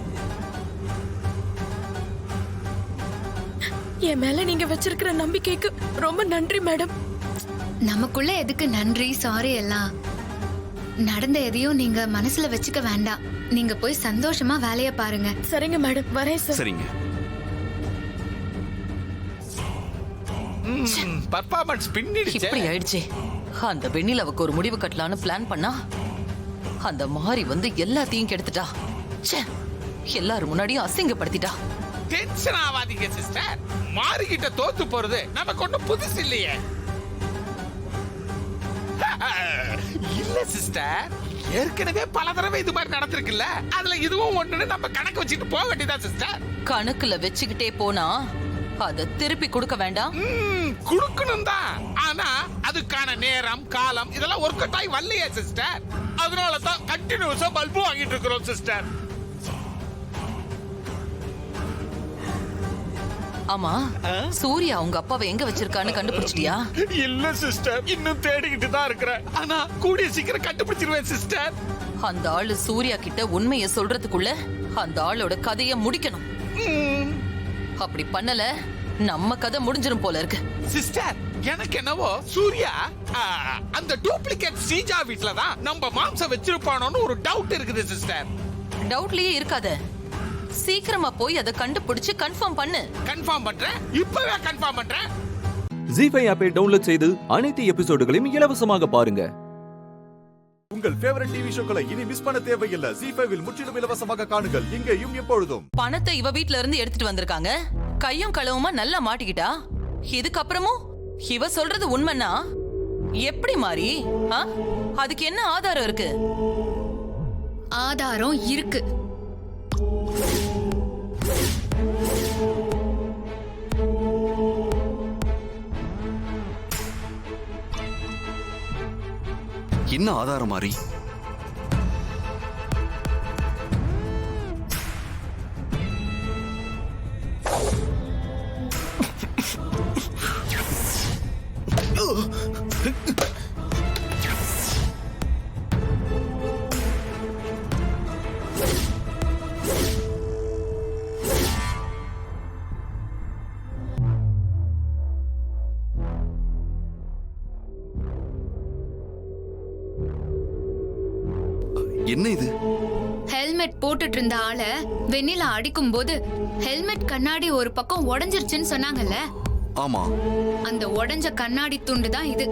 என் மேல நீங்க வச்சிருக்கிற நம்பிக்கைக்கு ரொம்ப நன்றி மேடம். நமக்குள்ள எதுக்கு நன்றி சாரி எல்லாம்? நடந்த எதையும் நீங்க மனசுல வச்சுக்க வேண்டாம். நீங்க போய் சந்தோஷமா வேலைய பாருங்க. சரிங்க மேடம், வரேன் சார். சரிங்க. பர்ஃபார்மன்ஸ் பின்னிடுச்சு. இப்படி ஆயிடுச்சு. அந்த வெண்ணிலாவுக்கு ஒரு முடிவு கட்டலான்னு பிளான் பண்ணா அந்த மாறி வந்து எல்லாத்தையும் கெடுத்துட்டா. ச்சே, எல்லாரும் முன்னாடியும் அசிங்கப்படுத்திட்டா. டென்ஷன் ஆகாதீங்க சிஸ்டர். மாறிக்கிட்ட தோத்து போறது நமக்கு ஒன்றும் புதுசு இல்லையே. இல்ல சிஸ்டர், ஏற்கனவே பல தடவை இது மாதிரி நடந்திருக்குல்ல. அதுல இதுவும் ஒண்ணுன்னு நம்ம கணக்கு வச்சுட்டு போக வேண்டியதா சிஸ்டர். கணக்குல வச்சுக்கிட்டே போனா அத திருப்பி கொடுக்க வேண்டாம். கொடுக்கணும் தான், ஆனா அதுக்கான நேரம் காலம் இதெல்லாம் ஒர்க் அவுட் ஆகி வரலையே சிஸ்டர். அதனால தான் கண்டினியூஸா பல்பு வாங்கிட்டு இருக்கிறோம் சிஸ்டர். ஆமா, சூர்யா உங்க அப்பாவை எங்க வச்சிருக்கான்னு கண்டுபிடிச்சிட்டியா? இல்ல சிஸ்டர், இன்னும் தேடிக்கிட்டு தான் இருக்கிறேன். ஆனா கூடிய சீக்கிரம் கண்டுபிடிச்சிருவேன் சிஸ்டர். அந்த ஆளு சூர்யா கிட்ட உண்மையை சொல்றதுக்குள்ள அந்த ஆளோட கதையை முடிக்கணும். அப்படி பண்ணல நம்ம கதை முடிஞ்சிரும் போல இருக்கு. சிஸ்டர், எனக்கு என்னவோ சூர்யா அந்த டூப்ளிகேட் ஸ்ரீஜா வீட்ல தான் நம்ம மாம்சம் வச்சிருப்பானோன்னு ஒரு டவுட் இருக்குது சிஸ்டர். டவுட்லயே இருக்காத, சீக்கிரமா போய் அதை கண்டுபிடிச்சு கன்ஃபார்ம் பண்ணு. கன்ஃபார்ம் பண்றேன், இப்பவே கன்ஃபார்ம் பண்றேன். ஜீஃபை ஆப்பை டவுன்லோட் செய்து அனைத்து எபிசோடுகளையும் இலவசமாக பாருங்க. உங்கள் ஃபேவரட் டிவி ஷோக்களை இனி மிஸ் பண்ண தேவையில்லை. ஜீஃபைவில் முற்றிலும் இலவசமாக காணுங்கள், இங்கேயும் எப்பொழுதும். பணத்தை இவ வீட்ல இருந்து எடுத்துட்டு வந்திருக்காங்க. கையும் களவுமா நல்லா மாட்டிக்கிட்டா. இதுக்கப்புறமும் இவ சொல்றது உண்மைன்னா எப்படி மாறி? அதுக்கு என்ன ஆதாரம் இருக்கு? ஆதாரம் இருக்கு. என்ன ஆதாரம் மாறி? என்ன இது? ஹெல்மெட் போட்டுட்டு இருந்த ஆளை வெண்ணிலா அடிக்கும் போது ஹெல்மெட் கண்ணாடி ஒரு பக்கம் உடைஞ்சிருச்சுன்னு சொன்னாங்கல்ல? ஆமா. அந்த உடைஞ்ச கண்ணாடி துண்டு தான் இது.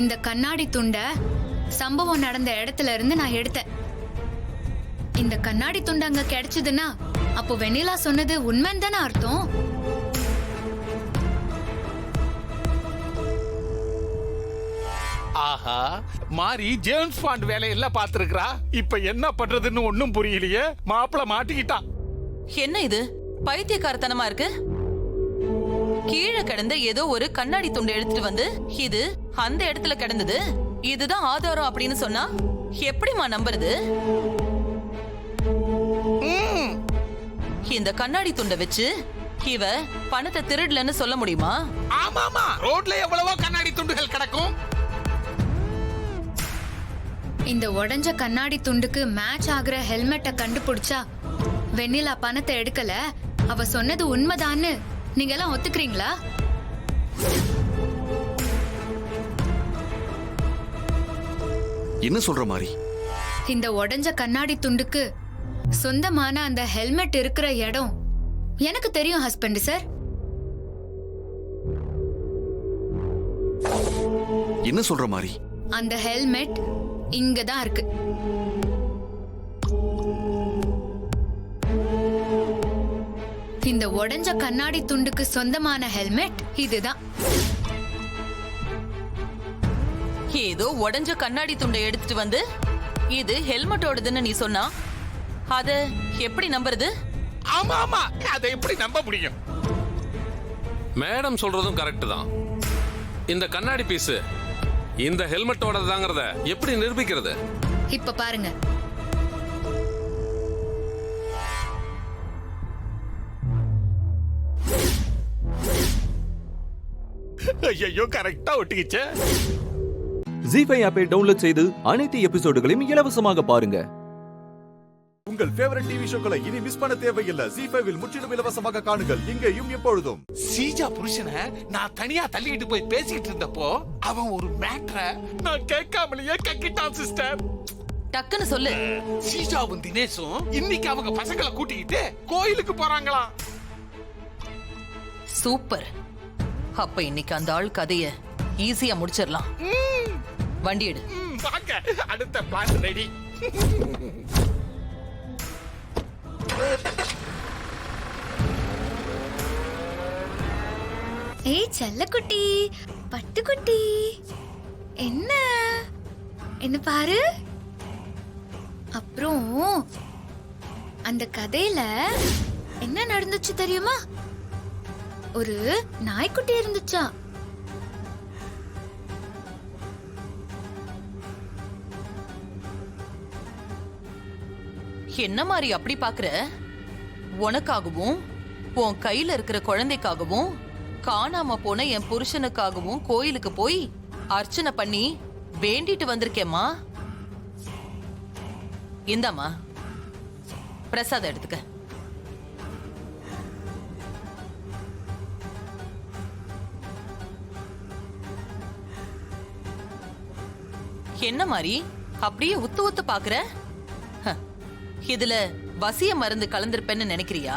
இந்த கண்ணாடி துண்ட சம்பவம் நடந்த இடத்துல இருந்து நான் எடுத்தேன். இந்த கண்ணாடி துண்டு அங்க கிடைச்சதுன்னா அப்போ வெண்ணிலா சொன்னது உண்மைன்னு தானே அர்த்தம்? ஆஹா, மாறி ஜேம்ஸ் பாண்ட் வேலையெல்லாம் பாத்துருக்கா. இப்ப என்ன பண்றதுன்னு ஒண்ணும் புரியலையே. மாப்பிள மாட்டிக்கிட்டான். என்ன இது பைத்தியக்காரத்தனமா இருக்கு? கீழே கிடந்த ஏதோ ஒரு கண்ணாடி துண்டு எடுத்துட்டு வந்து இது அந்த இடத்துல கிடந்தது, இதுதான் ஆதாரம் அப்படின்னு சொன்னா எப்படிமா நம்புறது? இந்த கண்ணாடி துண்டை வச்சு இவ பணத்தை திருடலன்னு சொல்ல முடியுமா? ஆமாமா, ரோட்ல எவ்வளவோ கண்ணாடி துண்டுகள் கிடக்கும். இந்த உடைஞ்ச கண்ணாடி துண்டுக்கு மேட்ச் ஆகுற ஹெல்மெட்டை கண்டுபிடிச்சா வெண்ணிலா பணத்தை எடுக்கல, அவ சொன்னது உண்மைதான்னு நீங்க எல்லாம் ஒத்துக்கிறீங்களா? என்ன சொல்ற மாதிரி? இந்த உடைஞ்ச கண்ணாடி துண்டுக்கு சொந்தமான அந்த ஹெல்மெட் இருக்கிற இடம் எனக்கு தெரியும் ஹஸ்பண்ட் சார். என்ன சொல்ற மாதிரி? அந்த ஹெல்மெட் இங்கதான் இருக்கு. இந்த உடைஞ்ச கண்ணாடி துண்டுக்கு சொந்தமான ஹெல்மெட் இதுதான். ஏதோ உடைஞ்ச கண்ணாடி துண்டை எடுத்துட்டு வந்து இது ஹெல்மெட்டோடதுன்னு நீ சொன்னா அத எப்படி நம்புறது? ஆமா ஆமா, அதை எப்படி நம்ப முடியும்? மேடம் சொல்றதும் கரெக்ட் தான். இந்த கண்ணாடி பீஸ் இந்த ஹெல்மெட்டோடதாங்கறத எப்படி நிரூபிக்கிறது? இப்ப பாருங்க. ஐயோ, கரெக்டா ஒட்டிக்கிச்சே. ஜீஃபை ஆப்பை டவுன்லோட் செய்து அனைத்து எபிசோடுகளையும் இலவசமாக பாருங்க. உங்கள் ஃபேவரட் டிவி ஷோக்களை இனி மிஸ் பண்ண தேவையில்லை. ஜீஃபைவில் முற்றிலும் இலவசமாக காணுங்கள், இங்கேயும் எப்பொழுதும். சீஜா புருஷனை நான் தனியா தள்ளிட்டு போய் பேசிக்கிட்டு இருந்தப்போ அவன் ஒரு மேட்டரை நான் கேட்காமலேயே கக்கிட்டான் சிஸ்டர். டக்குன்னு சொல்லு. சீஜாவும் தினேஷும் இன்னைக்கு அவங்க பசங்களை கூட்டிக்கிட்டு கோயிலுக்கு போறாங்களாம். சூப்பர். அப்ப இன்னைக்கு அந்த ஆள் கதைய ஈஸியா முடிச்சிடலாம். வண்டி எடு. வாங்க, அடுத்த பிளான் ரெடி. ஏய் செல்லக்குட்டி, பட்டுக்குட்டி, என்ன என்ன பாரு. அப்புறம் அந்த கதையில என்ன நடந்துச்சு தெரியுமா? ஒரு நாய்க்குட்டி இருந்துச்சா. என்ன மாதிரி அப்படி பாக்குற? உனக்காகவும் உன் கையில இருக்கிற குழந்தைக்காகவும் காணாம போன என் புருஷனுக்காகவும் கோயிலுக்கு போய் அர்ச்சனை பண்ணி வேண்டிட்டு வந்திருக்கேம்மா. இந்தாம்மா பிரசாதம் எடுத்துக்க. என்ன மாதிரி அப்படியே உத்து உத்து பாக்குற? இதுல வசிய மருந்து கலந்திருப்பேன்னு நினைக்கிறியா?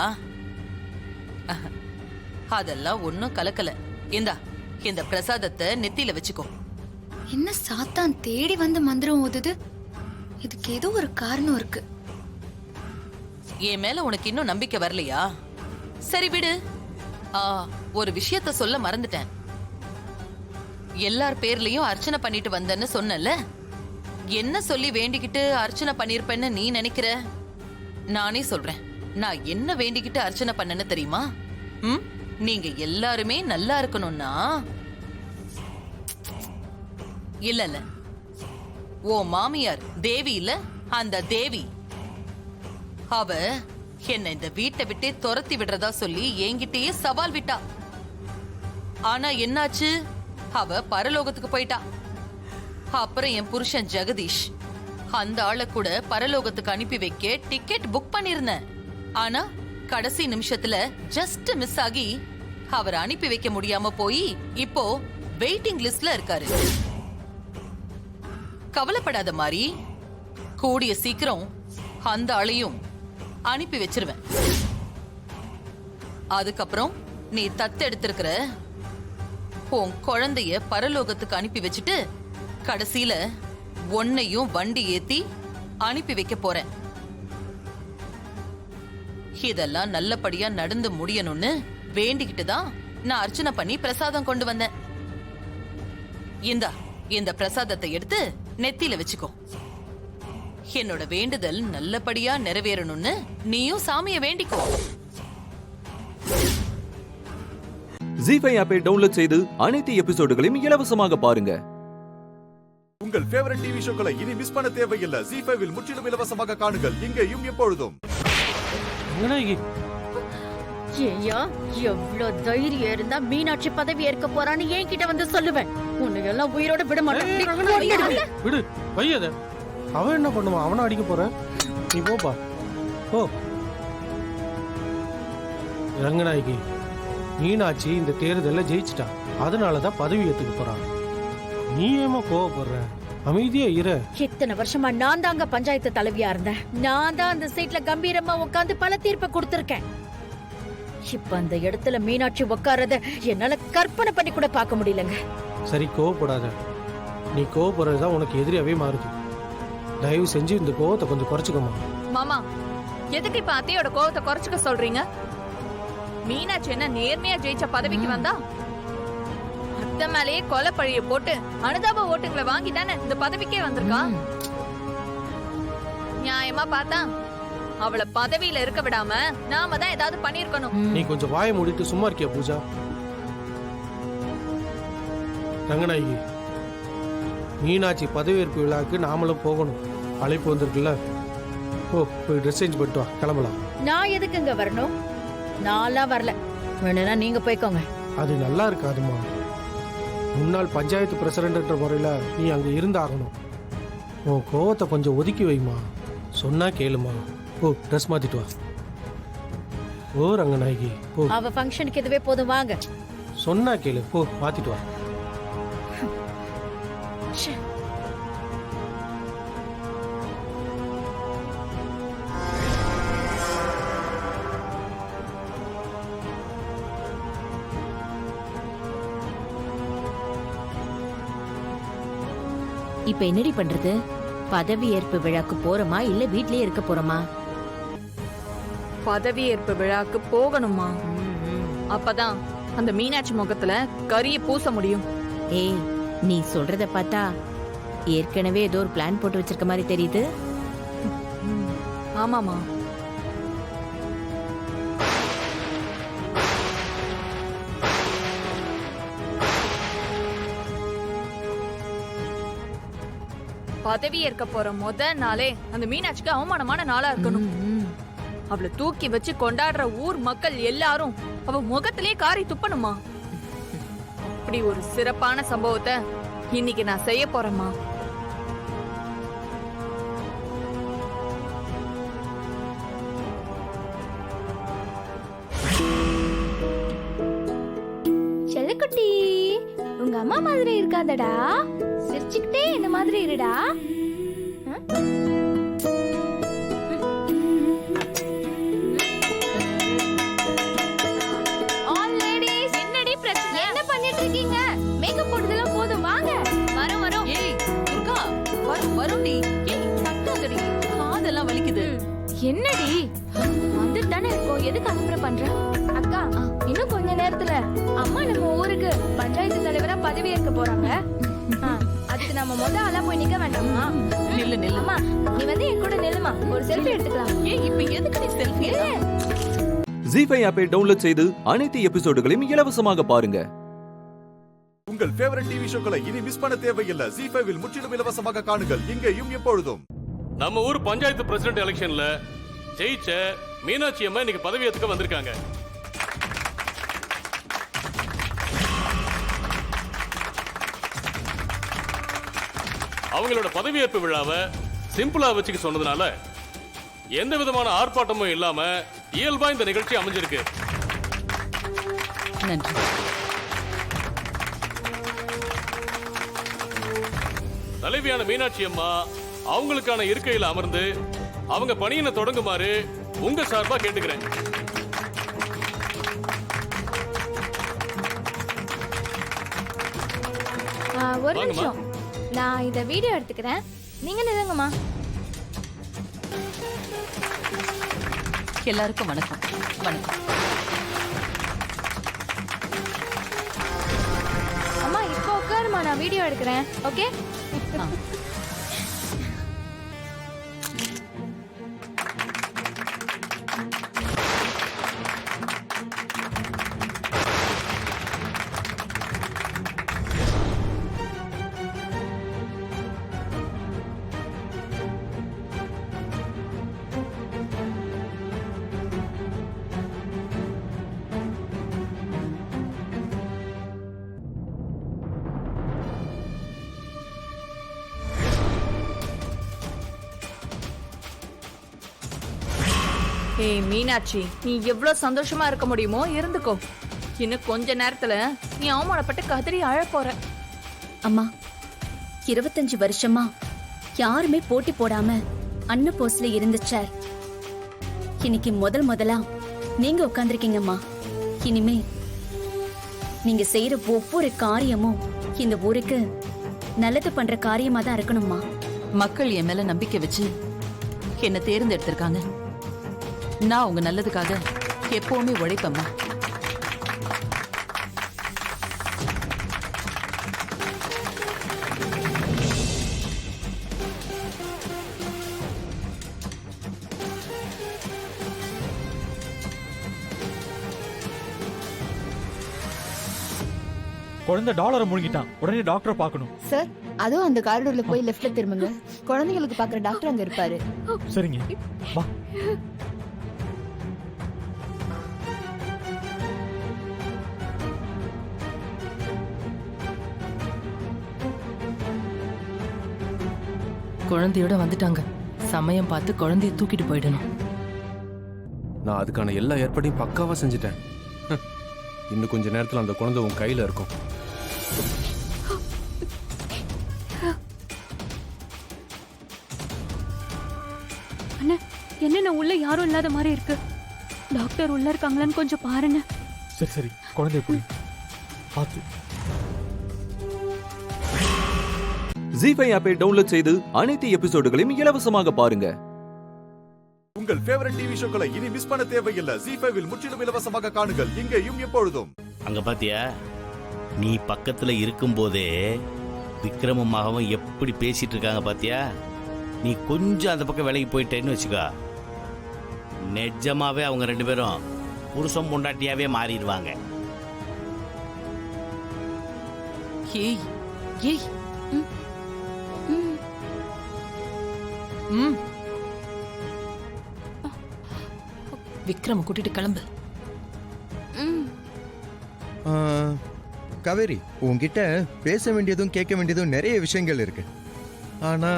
அதெல்லாம் ஒன்னும் கலக்கல. இந்தா இந்த பிரசாதத்தை நெத்தியில வச்சுக்கோ. என்ன சாத்தான் தேடி வந்து மந்திரம் ஓதுது? இதுக்கு ஏதோ ஒரு காரணம் இருக்கு. என் மேல உனக்கு இன்னும் நம்பிக்கை வரலையா? சரி விடு. ஒரு விஷயத்த சொல்ல மறந்துட்டேன். எல்லார் பேர்லயும் அர்ச்சனை பண்ணிட்டு வந்தேன்னு சொன்னல, என்ன சொல்லி வேண்டிக்கிட்டு அர்ச்சனை பண்ணிருப்பேன்னு நீ நினைக்கிற? நானே சொல்றேன். நான் என்ன வேண்டிக்கிட்டு அர்ச்சனை பண்ணேன்னு தெரியுமா? நீங்க எல்லாருமே நல்லா இருக்கணும்னா இல்ல ஓ மாமியார் தேவி இல்ல, அந்த தேவி அவ என்ன இந்த வீட்டை விட்டே துரத்தி விடுறதா சொல்லி என்கிட்டயே சவால் விட்டா. ஆனா என்னாச்சு? அவ பரலோகத்துக்கு போயிட்டா. அப்புறம் என் புருஷன் ஜெகதீஷ் அந்த ஆளை கூட பரலோகத்துக்கு அனுப்பி வைக்க டிக்கெட் புக் பண்ணிருந்தேன். ஆனா கடைசி நிமிஷத்துல ஜஸ்ட் மிஸ் ஆகி அவர் அனுப்பி வைக்க முடியாம போய் இப்போ வெயிட்டிங் லிஸ்ட்ல இருக்காரு. கவலைப்படாத மாதிரி கூடிய சீக்கிரம் அந்த ஆளையும் அனுப்பி வச்சிருவேன். அதுக்கப்புறம் நீ தத்தெடுத்திருக்கிற உன் குழந்தைய பரலோகத்துக்கு அனுப்பி வச்சுட்டு கடைசியில உன்னையும் வண்டி ஏத்தி அனுப்பி வைக்க போறேன். இதெல்லாம் நல்லபடியா நடந்து முடியணும்னு வேண்டிக்கிட்டு தான் நான் அர்ச்சனை பண்ணி பிரசாதம் கொண்டு வந்தேன். இந்த பிரசாதத்தை எடுத்து நெத்தியில வச்சுக்கோ. என்னோட வேண்டுதல் நல்லபடியா நிறைவேறணும்னு நீயும் சாமிய வேண்டிக்கோ. ஜீஃபை ஆப்பை டவுன்லோட் செய்து அனைத்து எபிசோடுகளையும் இலவசமாக பாருங்க. உங்கள் ஃபேவரட் டிவி ஷோக்களை இனி மிஸ் பண்ண தேவையில்லை. ஜீஃபைவில் முற்றிலும் இலவசமாக காணுங்கள், இங்கேயும் எப்பொழுதும். ஏயா எவ்வளவு தைரியம் இருந்தா மீனாட்சி பதவி ஏற்க போறான்னு என்கிட்ட வந்து சொல்லுவேன். உன்னை எல்லாம் உயிரோட விட மாட்டேன். விடு பையத. அவன் என்ன பண்ணுவான்? அவனை அடிக்க போறேன். நீ போப்பா போ. ரங்கநாயகி, மீனாட்சி இந்த தேர்தலில் ஜெயிச்சிட்டா. அதனாலதான் பதவி ஏத்துக்க போறான். நீ ஏமா கோவப்படுற? அமைதியா இரு. இத்தனை வருஷமா நான் தாங்க பஞ்சாயத்து தலைவியா இருந்தேன். நான் தான் அந்த சீட்ல கம்பீரமா உட்கார்ந்து பல தீர்ப்பை கொடுத்திருக்கேன். இப்ப அந்த இடத்துல மீனாட்சி உட்காரத என்னால கற்பனை பண்ணி கூட பார்க்க முடியலங்க. சரி கோவப்படாத. நீ கோவப்படுறதுதான் உனக்கு எதிரியாவே மாறுது. தயவு செஞ்சு இந்த கோவத்தை கொஞ்சம் குறைச்சுக்கமா. மாமா, எதுக்கு இப்ப அத்தையோட கோவத்தை குறைச்சுக்க சொல்றீங்க? மீனாட்சி என்ன நேர்மையா ஜெயிச்ச பதவிக்கு வந்தா? அத்தை மேலேயே கொலை பழிய போட்டு அனுதாப ஓட்டுங்களை வாங்கி தானே இந்த பதவிக்கே வந்திருக்கா. நியாயமா பார்த்தா அவளை பதவியில இருக்க விடாம நாம தான் ஏதாவது பண்ணிருக்கணும். நீ கொஞ்சம் வாயை மூடிட்டு சும்மா இருக்கியா பூஜா? ரங்கநாயகி, மீனாட்சி பதவியேற்பு விழாக்கு நாமளும் போகணும். அழைப்பு வந்திருக்குல்ல. போய் ட்ரெஸ் சேஞ்ச் பண்ணிட்டு வா, கிளம்பலாம். நான் எதுக்குங்க வரணும்? நான்லாம் வரல. வேணும்னா நீங்க போய்க்கோங்க. அது நல்லா இருக்காதுமா. முன்னாள் பஞ்சாயத்து பிரசிடென்ட்ன்ற முறையில நீ அங்க இருந்தாகணும். உன் கோவத்தை கொஞ்சம் ஒதுக்கி வைமா. சொன்னா கேளுமா. ட்ரெஸ் மாத்திட்டு வா. ஓ ரங்கநாயகி போ. அவ ஃபங்க்ஷனுக்கு இதுவே போதும், வாங்க. சொன்னா கேளு. மாத்திட்டு வா. இப்ப என்னடி பண்றது? பதவி ஏற்பு விழாக்கு போறோமா இல்ல வீட்லயே இருக்க போறோமா? பதவி ஏற்பு விழாக்கு போகணுமா? அப்பதான் அந்த மீனாட்சி முகத்துல கரிய பூச முடியும். ஏய், நீ சொல்றத பார்த்தா ஏற்கனவே ஏதோ ஒரு பிளான் போட்டு வச்சிருக்க மாதிரி தெரியுது. ஆமாமா. பதவி ஏற்க போற நாளே அந்த மீனாட்சிக்கு அவமானமான நாளா இருக்கணும். அவளை தூக்கி வச்சு கொண்டாடுற ஊர் மக்கள் எல்லாரும் அவ முகத்திலே காரி துப்பணுமா? அப்படி ஒரு சிறப்பான சம்பவத்தை இன்னைக்கு நான் செய்ய போறேம்மா. செல்லக்குட்டி, உங்க அம்மா மாதிரி இருக்காதடா. சிரிச்சுக்கிட்டே என்ன மாதிரி இருடா. என்னடி பிரச்சனை? என்ன பண்ணிட்டு இருக்கீங்க? மேக்கப் போடுறதெல்லாம் போதும், வாங்க. வரோம் வரோம். ஏய் துர்கா, வரும்டி. ஏய் தக்காதடி, காதெல்லாம் வலிக்குது. என்னடி வந்துட்டானே இருக்கோம், எதுக்கு அப்புறம் பண்ற? அக்கா, இன்னும் கொஞ்ச நேரத்துல அம்மா நம்ம ஊருக்கு பஞ்சாயத்து தலைவரா பதவி ஏற்க போறாங்க. அதுக்கு நம்ம ஆளா போய் நிக்க வேண்டாமா? நில்லு நில்லு. அம்மா நீ வந்து என் கூட நில்லுமா, ஒரு செல்ஃபி எடுத்துக்கலாம். ஏய் இப்ப எதுக்கு நீ செல்ஃபி? ஜி5 ஆப்பை டவுன்லோட் செய்து அனைத்து எபிசோடுகளையும் இலவசமாக பாருங்க. உங்கள் ஃபேவரட் டிவி ஷோக்களை இனி மிஸ் பண்ண தேவையில்லை. ஜீ5 முற்றிலும் இலவசமாக காணுங்கள் இங்கேயும் எப்பொழுதும். நம்ம ஊர் பஞ்சாயத்து பிரசிடென்ட் எலெக்ஷன்ல ஜெயிச்ச மீனாட்சி அம்மா இன்னைக்கு பதவியேற்றுக்க வந்திருக்காங்க. அவங்களோட பதவியேற்பு விழாவை சிம்பிளா வச்சுக்க சொன்னதுனால எந்த விதமான ஆர்ப்பாட்டமும் இல்லாம இயல்பா இந்த நிகழ்ச்சி அமைஞ்சிருக்கு. நன்றி. தலைவியான மீனாட்சி அம்மா அவங்களுக்கான இருக்கையில் அமர்ந்து அவங்க பணியினை தொடங்குமாறு உங்க சார்பா கேட்டுக்கிறேன். ஒரு நிமிஷம், நான் இத வீடியோ எடுத்துக்கிறேன். நீங்க நில்லுங்கம்மா. எல்லாருக்கும் வணக்கம். வணக்கம். அம்மா இப்போ உட்காருமா, நான் வீடியோ எடுக்கிறேன். ஓகே? ஏய் மீனாட்சி, நீ எவ்வளவு சந்தோஷமா இருக்க முடியுமோ இருந்துக்கோ. இன்னும் கொஞ்ச நேரத்துல நீ அவமானப்பட்டு கதறி அழ போற. அம்மா, 25 வருஷமா யாருமே போட்டி போடாம அன்ன போஸ்ட்ல இருந்த சேர் இன்னைக்கு முதலா நீங்க உட்கார்ந்திருக்கீங்கம்மா. இனிமே நீங்க செய்யற ஒவ்வொரு காரியமும் இந்த ஊருக்கு நல்லது பண்ற காரியமா தான் இருக்கணும்மா. மக்கள் என் மேல நம்பிக்கை வச்சு என்ன தேர்ந்தெடுத்திருக்காங்க. நான் உங்க நல்லதுக்காக எப்பவுமே உழைப்பேம்மா. குழந்தை டாலரை முழுங்கிட்டான், உடனே டாக்டரை பார்க்கணும். சார், அதுவும் அந்த காரிடோர்ல போய் லெஃப்ட்ல திரும்புங்க. குழந்தைகளுக்கு பாக்குற டாக்டர் அங்க இருப்பாரு. சரிங்க, வா. குழந்தையோட வந்துட்டாங்க. சமயம் பார்த்து குழந்தைய தூக்கிட்டு போயிடணும். நான் அதுக்கான எல்லா ஏற்பாடையும் பக்காவா செஞ்சுட்டேன். இன்னும் கொஞ்ச நேரத்துல அந்த குழந்தை உன் கையில இருக்கும். அண்ணா, என்ன உள்ள யாரும் இல்லாத மாதிரி இருக்கு. டாக்டர் உள்ள இருக்காங்களான்னு கொஞ்சம் பாருங்க. சரி சரி, குழந்தைய போய் பார்த்து. ஜி5 ஆப்பை டவுன்லோட் செய்து அனைத்து எபிசோடுகளையும் இலவசமாக பாருங்க. உங்கள் ஃபேவரட் டிவி ஷோக்களை இனி மிஸ் பண்ண தேவையில்லை. ஜீ5 முற்றிலும் இலவசமாக காணுங்கள் இங்கேயும் எப்பொழுதும். அங்க பாத்தியா, நீ பக்கத்துல இருக்கும்போதே விக்ரமும் மகவும் எப்படி பேசிட்டு இருக்காங்க பாத்தியா? நீ கொஞ்சம் அந்த பக்கம் விலைக்கு போயிட்டேன்னு வச்சுக்கோ, நிஜமாவே அவங்க 2 பேரும் புருஷம் பொண்டாட்டியாவே மாறிடுவாங்க. ஏய் ஏய், விக்ரம் கூட்டிட்டு கிளம்பு. காவேரி, உன்கிட்ட பேச வேண்டியதும் கேட்க வேண்டியதும் நிறைய விஷயங்கள் இருக்கு. ஆனா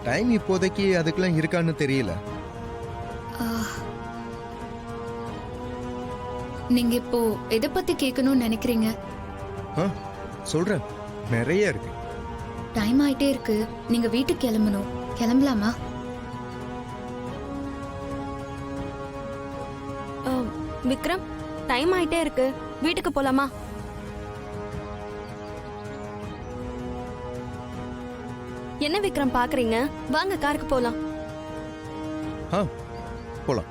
டைம் இப்போதைக்கு அதுக்கெல்லாம் இருக்கான்னு தெரியல. நீங்க இப்போ எதை பத்தி கேட்கணும்னு நினைக்கிறீங்க? சொல்றேன், நிறைய இருக்கு. டைம் ஆயிட்டே இருக்கு, நீங்க வீட்டுக்கு கிளம்பணும். கிளம்பலாமா? விக்ரம், டைம் ஆயிட்டே இருக்கு, வீட்டுக்கு போலாமா? என்ன விக்ரம் பாக்குறீங்க? வாங்க காருக்கு போலாம். போலாம்.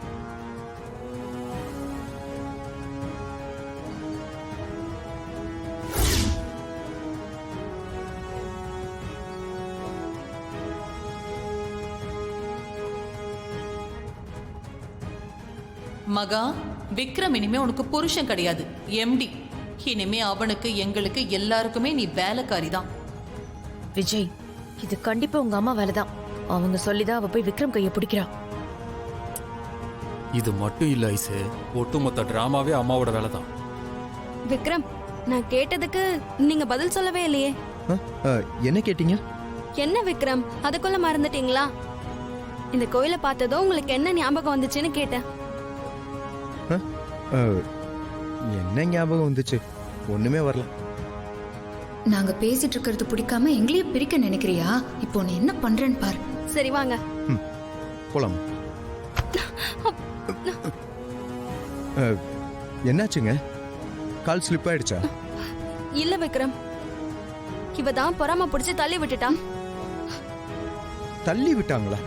மகா, விக்ரம் இனிமே உனக்கு புருஷன் கிடையாது, எம்டி. இனிமே அவனுக்கு எங்களுக்கு எல்லாருக்குமே நீ வேலைக்காரி தான். விஜய், இது கண்டிப்பா உங்க அம்மா வேலைதான். அவங்க சொல்லிதான் அவ போய் விக்ரம் கையை பிடிக்கிறா. இது மட்டும் இல்ல ஐசு, ஒட்டுமொத்த டிராமாவே அம்மாவோட வேலை தான். விக்ரம், நான் கேட்டதுக்கு நீங்க பதில் சொல்லவே இல்லையே. என்ன கேட்டீங்க? என்ன விக்ரம், அதுக்குள்ள மறந்துட்டீங்களா? இந்த கோயிலை பார்த்ததோ உங்களுக்கு என்ன ஞாபகம் வந்துச்சுன்னு கேட்டேன். என்ன ஞாபகம் வந்துச்சு? ஒண்ணுமே வரல. நாங்க பேசிட்டு இருக்கிறது பிடிக்காம எங்களையே பிரிக்க நினைக்கிறியா? இப்போ நீ என்ன பண்றேன்னு பாரு. சரி வாங்க போலாம். என்னாச்சுங்க? கால் ஸ்லிப் ஆயிடுச்சா? இல்ல விக்ரம், இவதான் பொறாம பிடிச்சு தள்ளி விட்டுட்டான். தள்ளி விட்டாங்களா?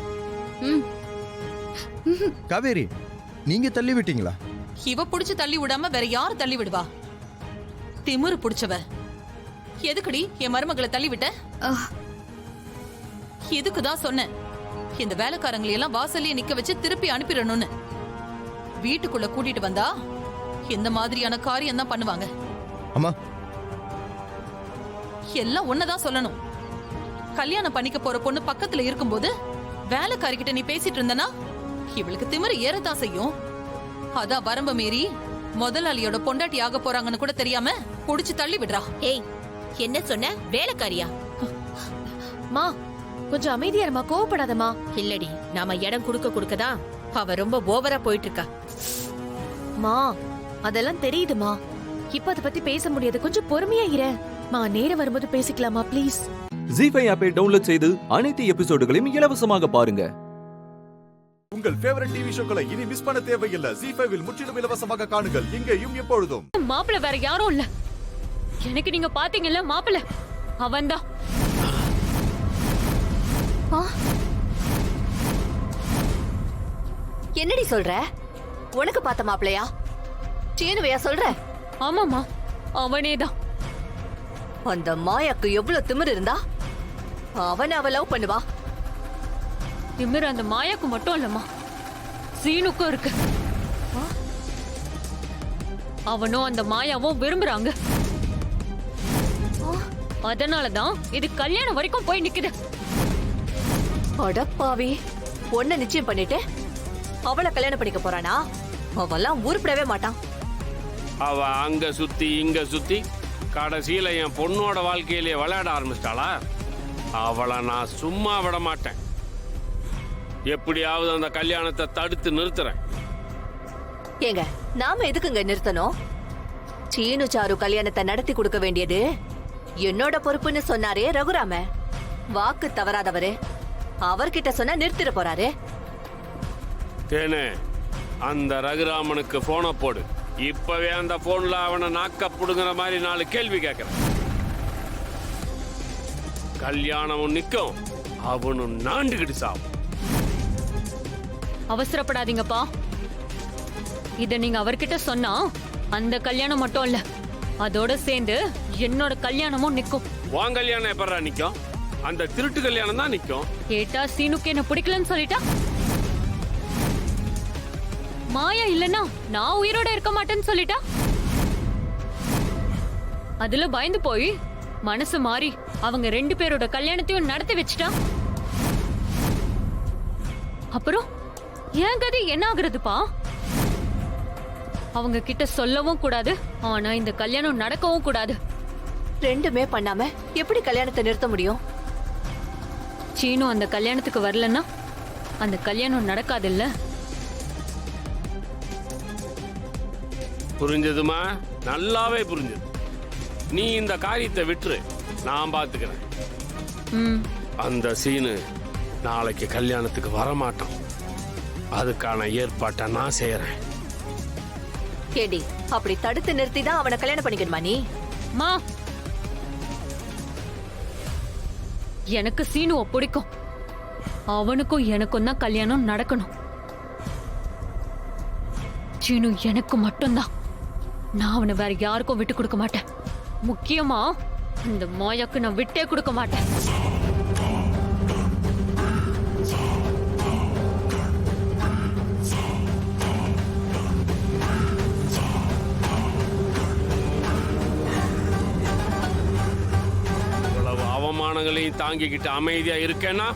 காவேரி, நீங்க தள்ளி விட்டீங்களா? இவ புடிச்சு தள்ளி விடாம வேற யாரு தள்ளி விடுவா? திமிரு புடிச்சவ. எதுக்குடி என் மருமகளை தள்ளி விட்ட? இதுக்குதான் சொன்னேன், இந்த வேலைக்காரங்களை எல்லாம் வாசல்லையே நிக்க வச்சு திருப்பி அனுப்பிடணும்னு. வீட்டுக்குள்ள கூட்டிட்டு வந்தா இந்த மாதிரியான காரியம் தான் பண்ணுவாங்க. அம்மா, எல்லாம் ஒன்னதான் சொல்லணும். கல்யாணம் பண்ணிக்க போற பொண்ணு பக்கத்துல இருக்கும்போது வேலைக்காரிக்கிட்ட நீ பேசிட்டு இருந்தனா இவளுக்கு திமிரு ஏறதான் செய்யும். அதான் வரம்பு மீறி முதலாளியோட பொண்டாட்டி ஆக போறாங்கன்னு கூட தெரியாம புடிச்சு தள்ளி விடுறா. ஏய், என்ன சொன்ன? வேலைக்காரியா? மா, கொஞ்சம் அமைதியா இருமா, கோவப்படாதமா. இல்லடி, நாம இடம் கொடுக்கதான் அவ ரொம்ப ஓவரா போயிட்டு இருக்கா. மா, அதெல்லாம் தெரியுதுமா. இப்ப அத பத்தி பேச முடியாது, கொஞ்சம் பொறுமையா இரு. மா, நேரம் வரும்போது பேசிக்கலாமா ப்ளீஸ்? ஜீஃபை ஆப்பை டவுன்லோட் செய்து அனைத்து எபிசோடுகளையும் இலவசமாக பாருங்க. உங்கள் ஃபேவரட் டிவி ஷோக்களை இனி மிஸ் பண்ண தேவையில்லை. ஜீஃபைவில் முற்றிலும் இலவசமாக காணுங்கள், இங்கேயும் எப்பொழுதும். மாப்பிள்ள வேற யாரும் இல்ல, எனக்கு நீங்க பாத்தீங்கல்ல மாப்பிள்ள, அவன்தான். என்னடி சொல்ற? உனக்கு பார்த்த மாப்பிளையா? சீனுவையா சொல்ற? ஆமாமா, அவனேதான். அந்த மாயாக்கு எவ்வளவு திமிரு இருந்தா அவ லவ் பண்ணுவா? திமிரு அந்த மாயாக்கு மட்டும் இல்லம்மா, சீனுக்கும் இருக்கு. அவனும் அந்த மாயாவும் விரும்புறாங்க. அதனாலதான் இது கல்யாணம் வரைக்கும் போய் நிக்குது. அடப்பாவி, பொண்ண நிச்சயம் பண்ணிட்டு அவளை கல்யாணம் பண்ணிக்க போறானா? அவெல்லாம் உருப்படவே மாட்டான். அவ அங்க சுத்தி இங்க சுத்தி கடைசியில என் பொண்ணோட வாழ்க்கையிலேயே விளையாட ஆரம்பிச்சிட்டாளா? அவளை நான் சும்மா விட மாட்டேன். எப்படியாவது அந்த கல்யாணத்தை தடுத்து நிறுத்துறேன். ஏங்க, நாம எதுக்குங்க நிறுத்தணும்? சீனு சாரு கல்யாணத்தை நடத்தி கொடுக்க வேண்டியது என்னோட பொறுப்புன்னு சொன்னாரே ரகுராம. வாக்கு தவறாதவரு, அவர்கிட்ட சொன்னா நிறுத்திட போறாரு. தேனே, அந்த ரகுராமனுக்கு போனை போடு. இப்பவே அந்த போன்ல அவனை நாக்க புடுங்குற மாதிரி 4 கேள்வி கேட்கிறேன். கல்யாணமும் நிக்கும், அவனும் நாண்டுகிட்டு சாவும். அவசரப்படாதீங்கப்பா. இத நீங்க அவர்கிட்ட சொன்னா அந்த கல்யாணம் மட்டும் இல்ல, அதோட சேர்ந்து என்னோட கல்யாணமும் நிக்கும். உன் கல்யாணம் எப்பறா நிக்கும்? அந்த திருட்டு கல்யாணம் தான் நிக்கும். கேட்டா சீனுக்கு என்ன பிடிக்கலன்னு சொல்லிட்டா, மாயா இல்லன்னா நான் உயிரோட இருக்க மாட்டேன்னு சொல்லிட்டா, அதுல பயந்து போய் மனசு மாறி அவங்க 2 பேரோட கல்யாணத்தையும் நடத்தி வச்சுட்டா. அப்புறம் என் கதை என்ன ஆகுறதுப்பா? அவங்க கிட்ட சொல்லவும் கூடாது, ஆனா இந்த கல்யாணம் நடக்கவும் கூடாது. ரெண்டுமே பண்ணாம எப்படி கல்யாணத்தை நிறுத்த முடியும்? சீனு அந்த கல்யாணத்துக்கு வரலன்னா அந்த கல்யாணம் நடக்காது இல்ல? புரிஞ்சதுமா? நல்லாவே புரிஞ்சது. நீ இந்த காரியத்தை விட்டுரு, நான் பாத்துக்கிறேன். அந்த சீனு நாளைக்கு கல்யாணத்துக்கு வரமாட்டான். அதுக்கான ஏற்பாட்டை நான் செய்யறேன். கேடி, அப்படி தடுத்து நிறுத்தி தான் அவனை கல்யாணம் பண்ணிக்கணுமா நீ? மா, எனக்கு சீனுவை பிடிக்கும். அவனுக்கும் எனக்கும் தான் கல்யாணம் நடக்கணும். சீனு எனக்கு மட்டும்தான். நான் அவனை வேற யாருக்கும் விட்டு கொடுக்க மாட்டேன். முக்கியமா அந்த மாயாக்கு நான் விட்டே கொடுக்க மாட்டேன். அவமானங்களையும் தாங்கிக்கிட்டு அமைதியா இருக்கேன்னா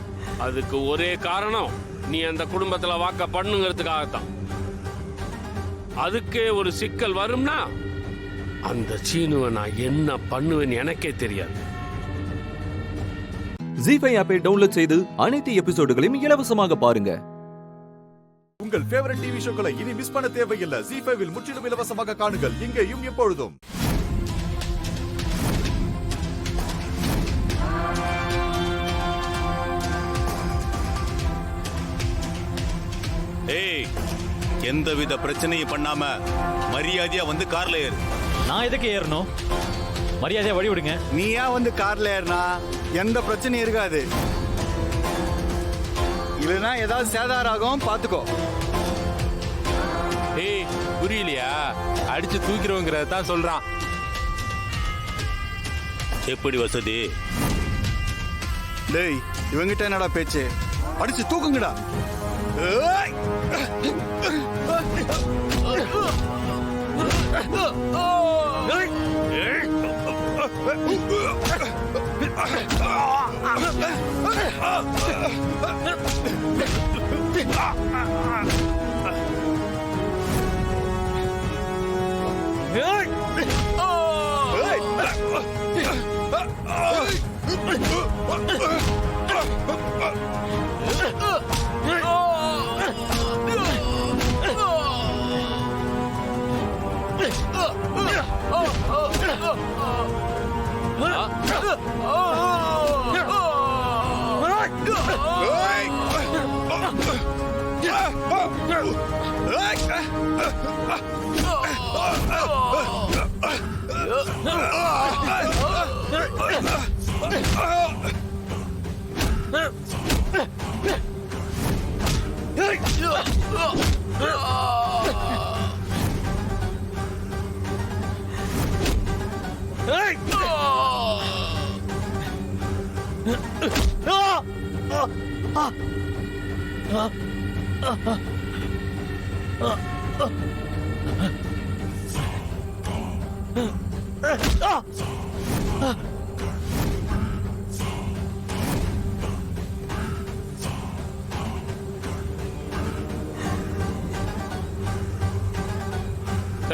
அதுக்கு ஒரே காரணம் நீ அந்த குடும்பத்துல வாக்க பண்ணுங்கிறதுக்காகத்தான். அதுக்கே ஒரு சிக்கல் வரும்னா அந்த சீனுவை நான் என்ன பண்ணுவேன்னு எனக்கே தெரியாது. ஜீ5 ஆப்பை டவுன்லோட் செய்து அனைத்து எபிசோடுகளையும் இலவசமாக பாருங்க. உங்கள் ஃபேவரட் டிவி ஷோக்களை இனி மிஸ் பண்ண தேவையில்லை. ஜீ5 முற்றிலும் இலவசமாக காணுங்கள் இங்கேயும் எப்பொழுதும். ஏய், எந்தவித பிரச்சனையும் பண்ணாம மரியாதையா வந்து கார்ல ஏறு. நான் எதுக்கு ஏறணும்? மரியாதையா வழி விடுங்க. நீ ஏன் வந்து கார்ல ஏறினா எந்த பிரச்சனையும் இருக்காது. இல்லைன்னா ஏதாவது சேதாரம் ஆகும், பாத்துக்கோ. ஏய், புரியலையா? அடிச்சு தூக்கிறவங்கிறத தான் சொல்றான். எப்படி வசதி? டேய், இவங்கிட்ட என்னடா பேச்சு? அடிச்சு தூக்குங்கடா. ஏய்!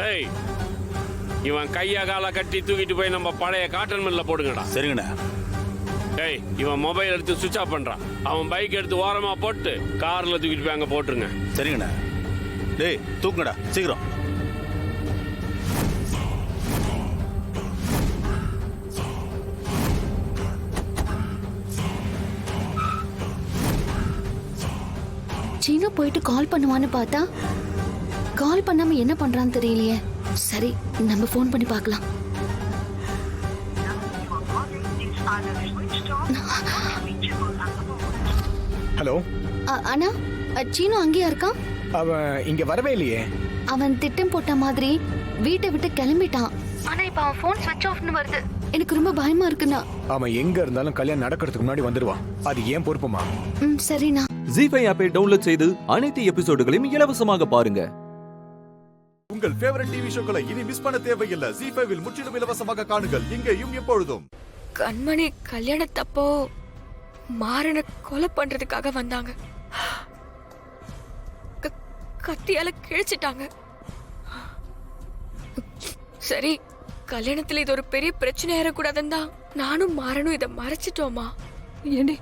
ஏய், இவன் கையா கால கட்டி தூக்கிட்டு போய் நம்ம பழைய காட்டன் மில்ல போடுங்கடா. சரிங்கண்ணா. ஏய், இவன் மொபைல் எடுத்து சுவிட்ச் ஆஃப் பண்றான். அவன் பைக் எடுத்து ஓரமா போட்டு கார்ல தூக்கிட்டு போய் அங்க போட்டுருங்க. சரிங்கண்ணா. டேய், தூக்குங்கடா சீக்கிரம். சீனா போயிட்டு கால் பண்ணுவான்னு பார்த்தா கால் பண்ணாம என்ன பண்றான்னு தெரியலையே. சரி, நம்ம ஃபோன் பண்ணி பார்க்கலாம். ஹலோ அண்ணா, சீனு அங்கேயா இருக்கான்? அவன் இங்க வரவே இல்லையே. அவன் திட்டம் போட்ட மாதிரி வீட்டை விட்டு கிளம்பிட்டான். ஆனா இப்ப அவன் ஃபோன் ஸ்விட்ச் ஆஃப்னு வருது. எனக்கு ரொம்ப பயமா இருக்குண்ணா. அவன் எங்க இருந்தாலும் கல்யாணம் நடக்கிறதுக்கு முன்னாடி வந்துடுவான். அது ஏன் பொறுப்புமா? சரிண்ணா. ஜீ5 ஆப்பை டவுன்லோட் செய்து அனைத்து எபிசோடுகளையும் இலவசமாக பாருங்க. உங்கள் ஃபேவரட் டிவி ஷோக்களை இனி மிஸ் பண்ண தேவையில்லை. ஜீ5 முற்றிலும் இலவசமாக காணுங்கள் இங்கேயும் எப்பொழுதும். கண்மணி கல்யாணத்தப்போ மாறனை கொலை பண்றதுக்காக வந்தாங்க. கத்தியால கிழிச்சிட்டாங்க. சரி, கல்யாணத்துல இது ஒரு பெரிய பிரச்சனை ஏறக்கூடாதுன்னு தான் நானும் மாறனும் இதை மறைச்சிட்டோமா. ஏண்டி,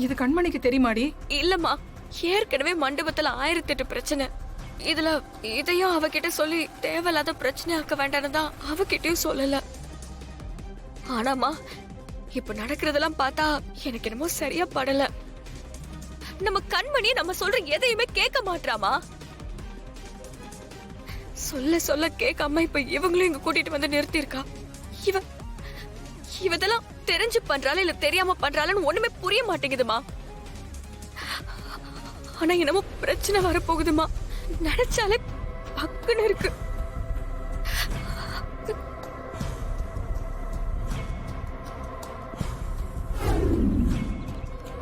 இது கண்மணிக்கு தெரியுமாடி? இல்லம்மா, ஏற்கனவே மண்டபத்துல 1008 பிரச்சனை. இதுல இதையும் அவகிட்ட சொல்லி தேவையில்லாத பிரச்சனை ஆக்க வேண்டாம்னு தான் அவகிட்டயும் சொல்லல. ஆனாமா, இப்ப நடக்கிறதெல்லாம் பார்த்தா எனக்கு என்னமோ சரியா படல. நம்ம கண்மணி நம்ம சொல்ற எதையுமே கேட்க மாட்டாமா. சொல்ல சொல்ல கேட்காம இப்ப இவங்களும் இங்க கூட்டிட்டு வந்து நிறுத்திருக்கா. இவதெல்லாம் தெரிஞ்சு பண்றாளா இல்ல தெரியாம பண்றாளான்னு ஒண்ணுமே புரிய மாட்டேங்குதுமா. ஆனா என்னமோ பிரச்சனை வரப்போகுதுமா. நினைச்சாலே பக்குன்னு இருக்கு.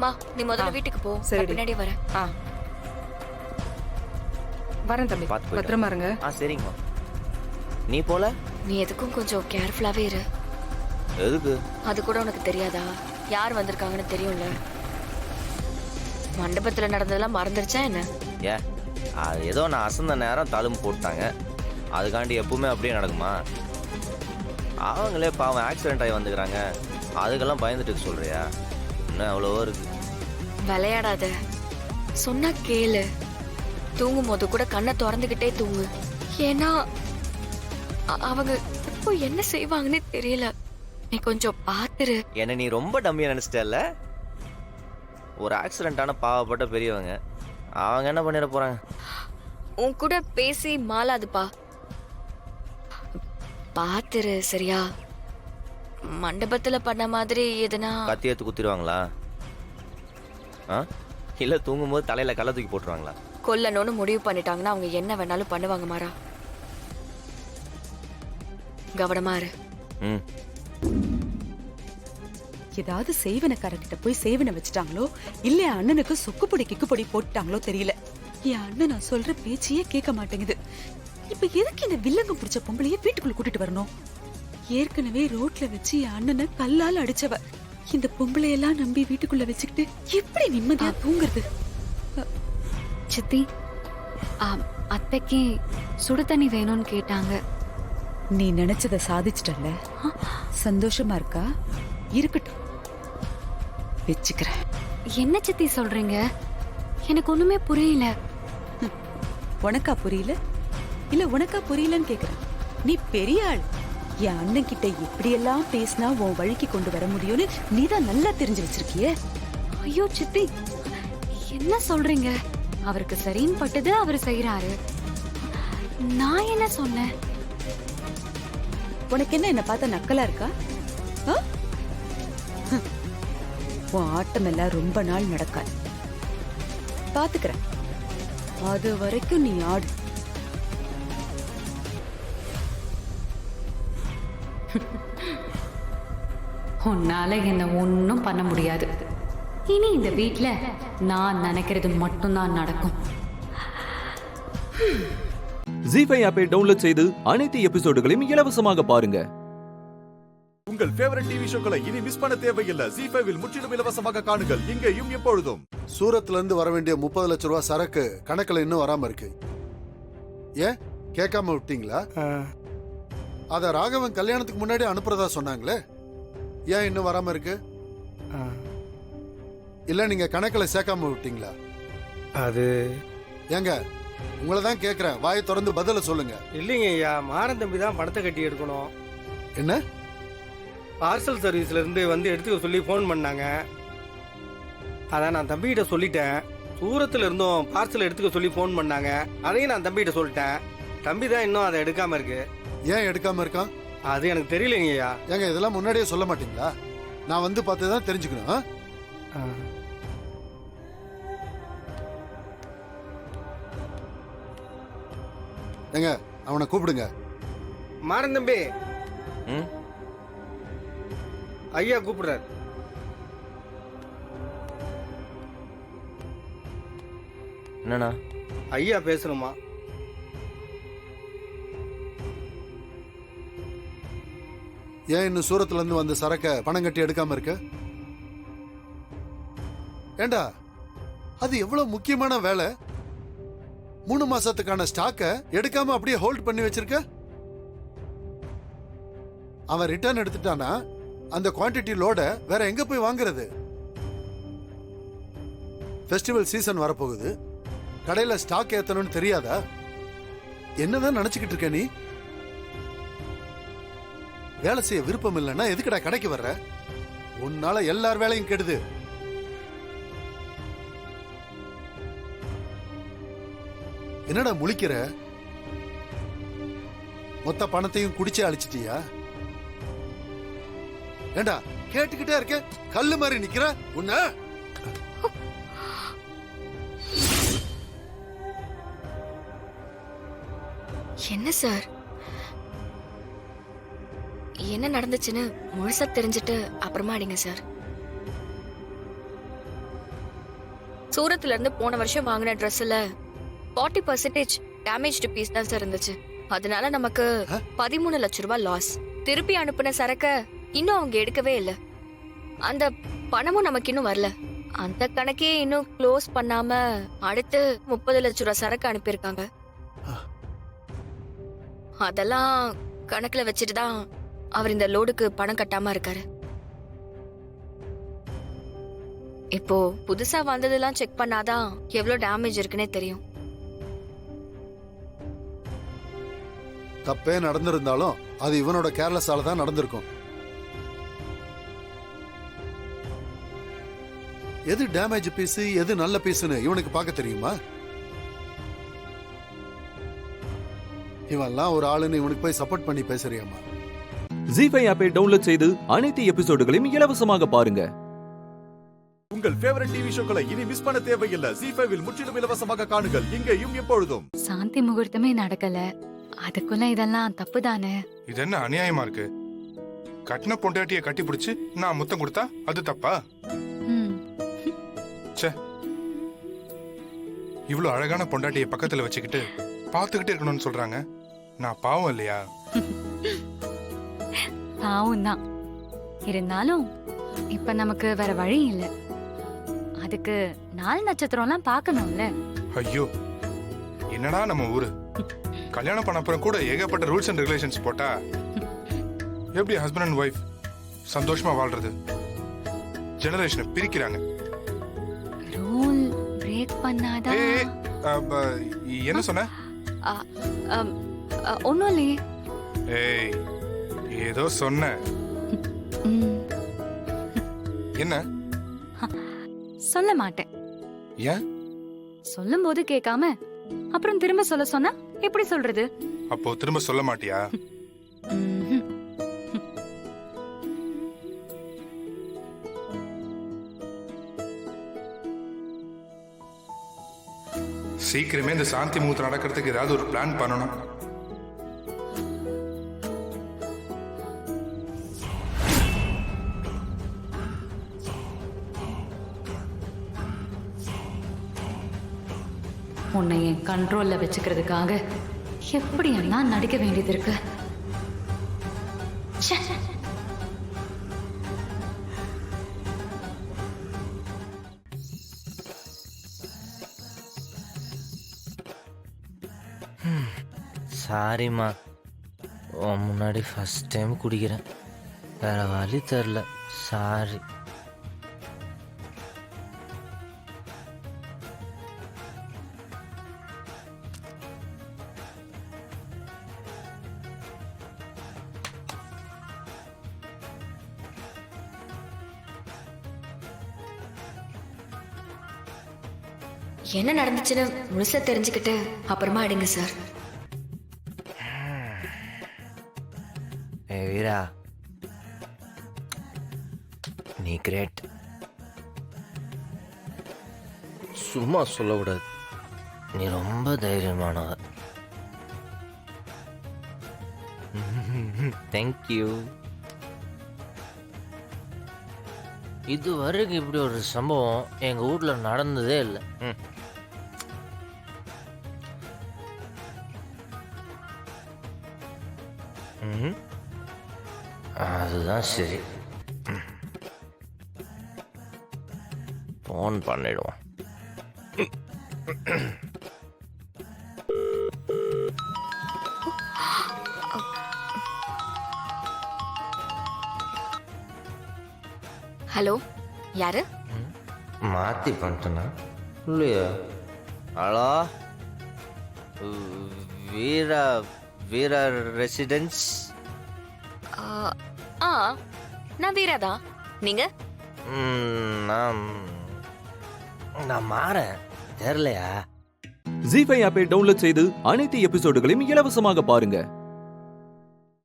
மா, நீ முதல்ல வீட்டுக்கு போ. சரி, பின்னாடி வரேன். வரேன் தம்பி, பத்திரமா இருங்க. சரிங்க. நீ போல? நீ எதுக்கும் கொஞ்சம் கேர்ஃபுல்லாவே இரு. எதுக்கு? அது கூட உனக்கு தெரியாதா? யார் வந்திருக்காங்கன்னு தெரியும்ல. மண்டபத்துல நடந்ததெல்லாம் மறந்துருச்சா என்ன? அது ஏதோ நான் அசந்த நேரம் தழும்பு போட்டாங்க, அதுக்காண்டி எப்பவுமே அப்படியே நடக்குமா? அவங்களே பாவம் ஆக்சிடென்ட் ஆகி வந்துக்கிறாங்க, அதுக்கெல்லாம் பயந்துட்டு சொல்றியா? இன்னும் அவ்வளவோ இருக்கு. விளையாடாத, சொன்னா கேளு. தூங்கும் போது கூட கண்ணை திறந்துகிட்டே தூங்கு. ஏன்னா அவங்க இப்போ என்ன செய்வாங்கன்னு தெரியல. நீ கொஞ்சம் பாத்துரு. என்ன நீ ரொம்ப டம்மியா நினைச்சிட்டல? ஒரு ஆக்சிடென்டான பாவப்பட்ட பெரியவங்க, அவங்க என்ன பண்ணிட போறாங்க? உன் கூட பேசி மாலாதுப்பா. பாத்துரு சரியா? மண்டபத்துல பண்ண மாதிரி எதுனா கத்தி எடுத்து குத்திடுவாங்களா? இல்ல தூங்கும்போது தலையில கள்ள தூக்கி போட்டுருவாங்களா? கொல்லணும்னு முடிவு பண்ணிட்டாங்கன்னா அவங்க என்ன வேணாலும் பண்ணுவாங்க மாறா. கவனமா இரு. ஏதாவது செய்வனக்காரர்கிட்ட போய் சேவனை வச்சுட்டாங்களோ இல்ல அண்ணனுக்கு சொக்குப்பொடி கிக்குப்பொடி போட்டுட்டாங்களோ தெரியல. என் அண்ணன் நான் சொல்ற பேச்சையே கேட்க மாட்டேங்குது. இப்ப எதுக்கு இந்த வில்லங்க பிடிச்ச பொம்பளைய வீட்டுக்குள்ள கூட்டிட்டு வரணும்? ஏற்கனவே ரோட்ல வச்சு என் அண்ணனை கல்லால் அடிச்சவ. இந்த பொம்பளையெல்லாம் நம்பி வீட்டுக்குள்ள வச்சுக்கிட்டு எப்படி நிம்மதியா தூங்குறது? சித்தி, அத்தைக்கு சுடு தண்ணி வேணும்னு கேட்டாங்க. நீ நினைச்சத சாதிச்சிட்டல, சந்தோஷமா இருக்கா? இருக்கட்டும், வச்சுக்கிறேன். என்ன சித்தி சொல்றீங்க? எனக்கு ஒண்ணுமே புரியல. உனக்கா புரியல? இல்ல உனக்கா புரியலன்னு கேக்குறேன். நீ பெரிய ஆள். என் அண்ணன் கிட்ட எப்படியெல்லாம் பேசினா உன் வழிக்கு கொண்டு வர முடியும்னு நீதான் நல்லா தெரிஞ்சு வச்சிருக்கிய. ஐயோ சித்தி, என்ன சொல்றீங்க? அவருக்கு சரின்னு பட்டது அவரு செய்யறாரு. நான் என்ன சொன்னேன்? உனக்கு என்ன பார்த்தா நக்கலா இருக்கா? உன் ஆட்டம் எல்லாம் ரொம்ப நாள் நடக்காது, பாத்துக்கிறேன். அது வரைக்கும் நீ ஆடு. உன்னால என்ன ஒன்னும் பண்ண முடியாது. இனி இந்த வீட்ல நான் நினைக்கிறது மட்டும்தான் நடக்கும். ஜீஃபை ஆப்பை டவுன்லோட் செய்து அனைத்து எபிசோடுகளையும் இலவசமாக பாருங்க. உங்கள் ஃபேவரட் டிவி ஷோக்களை இனி மிஸ் பண்ண தேவையில்லை. ஜீஃபைவில் முற்றிலும் இலவசமாக காணுங்கள், இங்கேயும் எப்பொழுதும். சூரத்ல இருந்து வர வேண்டிய 30 லட்சம் ரூபாய் சரக்கு கணக்குல இன்னும் வராம இருக்கு. ஏன் கேட்காம விட்டீங்களா? அத ராகவன் கல்யாணத்துக்கு முன்னாடி அனுப்புறதா சொன்னாங்களே, ஏன் இன்னும் வராம இருக்கு? இல்ல நீங்க கணக்குல சேர்க்காம விட்டீங்களா? அது ஏங்க உங்களை தான் கேக்குறேன், வாயை திறந்து பதில சொல்லுங்க. இல்லைங்க ஐயா, மாறன் தம்பி தான் பணத்தை கட்டி எடுக்கணும். என்ன? பார்சல் சர்வீஸ்ல இருந்து வந்து எடுத்துக்க சொல்லி ஃபோன் பண்ணாங்க. அதான் நான் தம்பிகிட்ட சொல்லிட்டேன். சூரத்துல இருந்தும் பார்சல் எடுத்துக்க சொல்லி ஃபோன் பண்ணாங்க, அதையும் நான் தம்பிகிட்ட சொல்லிட்டேன். தம்பி தான் இன்னும் அதை எடுக்காம இருக்கு. ஏன் எடுக்காம இருக்கான்? அது எனக்கு தெரியலைங்க ஐயா. ஏங்க இதெல்லாம் முன்னாடியே சொல்ல மாட்டீங்களா? நான் வந்து பார்த்து தான் தெரிஞ்சுக்கணும். ஏங்க அவனை கூப்பிடுங்க. மாறன் தம்பி, ஐயா கூப்பிடுறாரு. என்னண்ணா? ஐயா பேசணுமா? ஏன் இன்னும் சூரத்துல இருந்து வந்த சரக்க பணம் கட்டி எடுக்காம இருக்க? ஏண்டா அது எவ்வளவு முக்கியமான வேலை. 3 மாசத்துக்கான ஸ்டாக்க எடுக்காம அப்படியே ஹோல்ட் பண்ணி வச்சிருக்க. அவன் ரிட்டர்ன் எடுத்துட்டானா அந்த குவான்டிட்டி லோட வேற எங்க போய் வாங்குறது? ஃபெஸ்டிவல் சீசன் வரப்போகுது, கடையில ஸ்டாக் ஏத்தணும்னு தெரியாதா? என்னதான் நினைச்சுக்கிட்டு இருக்க நீ? வேலை செய்ய விருப்பம் இல்லைன்னா எதுக்குடா கடைக்கு வர்ற? உன்னால எல்லார் வேலையும் கெடுது. என்னடா முழிக்கிற? மொத்த பணத்தையும் குடிச்சே அழிச்சிட்டியா? ஏண்டா கேட்டுக்கிட்டே இருக்க, கல்லு மாதிரி நிக்கிற உன்ன. என்ன சார், என்ன நடந்துச்சுன்னு முழுசா தெரிஞ்சுட்டு அப்புறமா அடிங்க சார். சூரத்ல இருந்து போன வருஷம் வாங்கின ட்ரெஸ்ல 40% டேமேஜ்டு பீஸ் தான் சார் இருந்துச்சு. அதனால நமக்கு 13 லட்சம் ரூபாய் லாஸ். திருப்பி அனுப்புன சரக்க இன்னும் அவங்க எடுக்கவே இல்லை. அந்த பணமும் நமக்கு இன்னும் வரல. அந்த கணக்கே இன்னும் க்ளோஸ் பண்ணாம அடுத்து 30 லட்சம் ரூபாய் சரக்கு அனுப்பியிருக்காங்க. அதெல்லாம் கணக்குல வச்சுட்டு தான் அவர் இந்த லோடுக்கு பணம் கட்டாம இருக்காரு. இப்போ புதுசா வந்ததெல்லாம் செக் பண்ணாதான் எவ்வளவு டேமேஜ் இருக்குன்னே தெரியும். தப்பே நடந்திருந்தாலும் அது இவனோட கேர்லெஸ்ஸால தான் நடந்திருக்கும். எது டேமேஜ் பீஸ் எது நல்ல பீஸ்னு இவனுக்கு பார்க்க தெரியுமா? இவன்லாம் ஒரு ஆளுன்னு இவனுக்கு போய் சப்போர்ட் பண்ணி பேசுறியாமா? ஜி5 ஆப்பை டவுன்லோட் செய்து அனைத்து எபிசோடுகளையும் இலவசமாக பாருங்க. உங்கள் ஃபேவரட் டிவி ஷோக்களை இனி மிஸ் பண்ண தேவையில்லை. ஜி5 முற்றிலும் இலவசமாக காணுங்கள் இங்கேயும் எப்பொழுதும். சாந்தி முகூர்த்தமே நடக்கல, அதுக்குள்ள இதெல்லாம் தப்பு தானே? இது என்ன அநியாயமா இருக்கு? கட்டின பொண்டாட்டியை கட்டி பிடிச்சு நான் முத்தம் கொடுத்தா அது தப்பா? ச்சே, இவ்வளவு அழகான பொண்டாட்டியை பக்கத்துல வச்சுக்கிட்டு பார்த்துக்கிட்டே இருக்கணும்னு சொல்றாங்க. நான் பாவம் இல்லையா? பாவம் தான். இருந்தாலும் இப்ப நமக்கு வேற வழி இல்ல. அதுக்கு நாள் நட்சத்திரம்லாம் பார்க்கணும்ல. ஐயோ, என்னடா நம்ம ஊரு. கல்யாணம் பண்ண அப்புறம் கூட ஏகப்பட்ட ரூல்ஸ் அண்ட் ரெகுலேஷன்ஸ் போட்டா எப்படி ஹஸ்பண்ட் அண்ட் ஒய்ஃப் சந்தோஷமா வாழ்றது? ஜெனரேஷனை பிரிக்கிறாங்க. ரூல் பிரேக் பண்ணாதான். என்ன சொன்ன? ஒண்ணும் இல்லையே. ஏய், ஏதோ சொன்ன. என்ன? சொல்ல மாட்டேன். ஏன்? சொல்லும் போது கேட்காம அப்புறம் திரும்ப சொல்ல சொன்னா எப்படி சொல்றது? அப்போ திரும்ப சொல்ல மாட்டியா? சீக்கிரமே இந்த சாந்தி முகூர்த்தம் நடக்கிறதுக்கு ஏதாவது ஒரு பிளான் பண்ணணும். உன்னை என் கண்ட்ரோல்ல வச்சுக்கிறதுக்காக எப்படி எல்லாம் நடிக்க வேண்டியது இருக்கு. சாரிம்மா, உன் முன்னாடி ஃபர்ஸ்ட் டைம் குடிக்கிறேன். வேற வழி தெரில. சாரி. என்ன நடந்துச்சுன்னு முழுசா தெரிஞ்சுக்கிட்டு அப்புறமா அடிங்க சார். வீரா, நீ கிரேட். சும்மா சொல்லக்கூடாது, நீ ரொம்ப தைரியமானவ. தேங்க்யூ. இது வரைக்கும் இப்படி ஒரு சம்பவம் எங்க வீட்ல நடந்ததே இல்லை. அதுதான் சரி. ஃபோன் பண்ணிடுவோம். ஹலோ, யாரு? மாத்தி பண்ணிட்டேனா இல்லையா? ஹலோ, வீரா வீரா ரெசிடென்ஸ். நான் வீராதா. நீங்க? நான் மாறேன், தெரியலையா? ஜி5 ஆப்பை டவுன்லோட் செய்து அனைத்து எபிசோடுகளையும் இலவசமாக பாருங்க.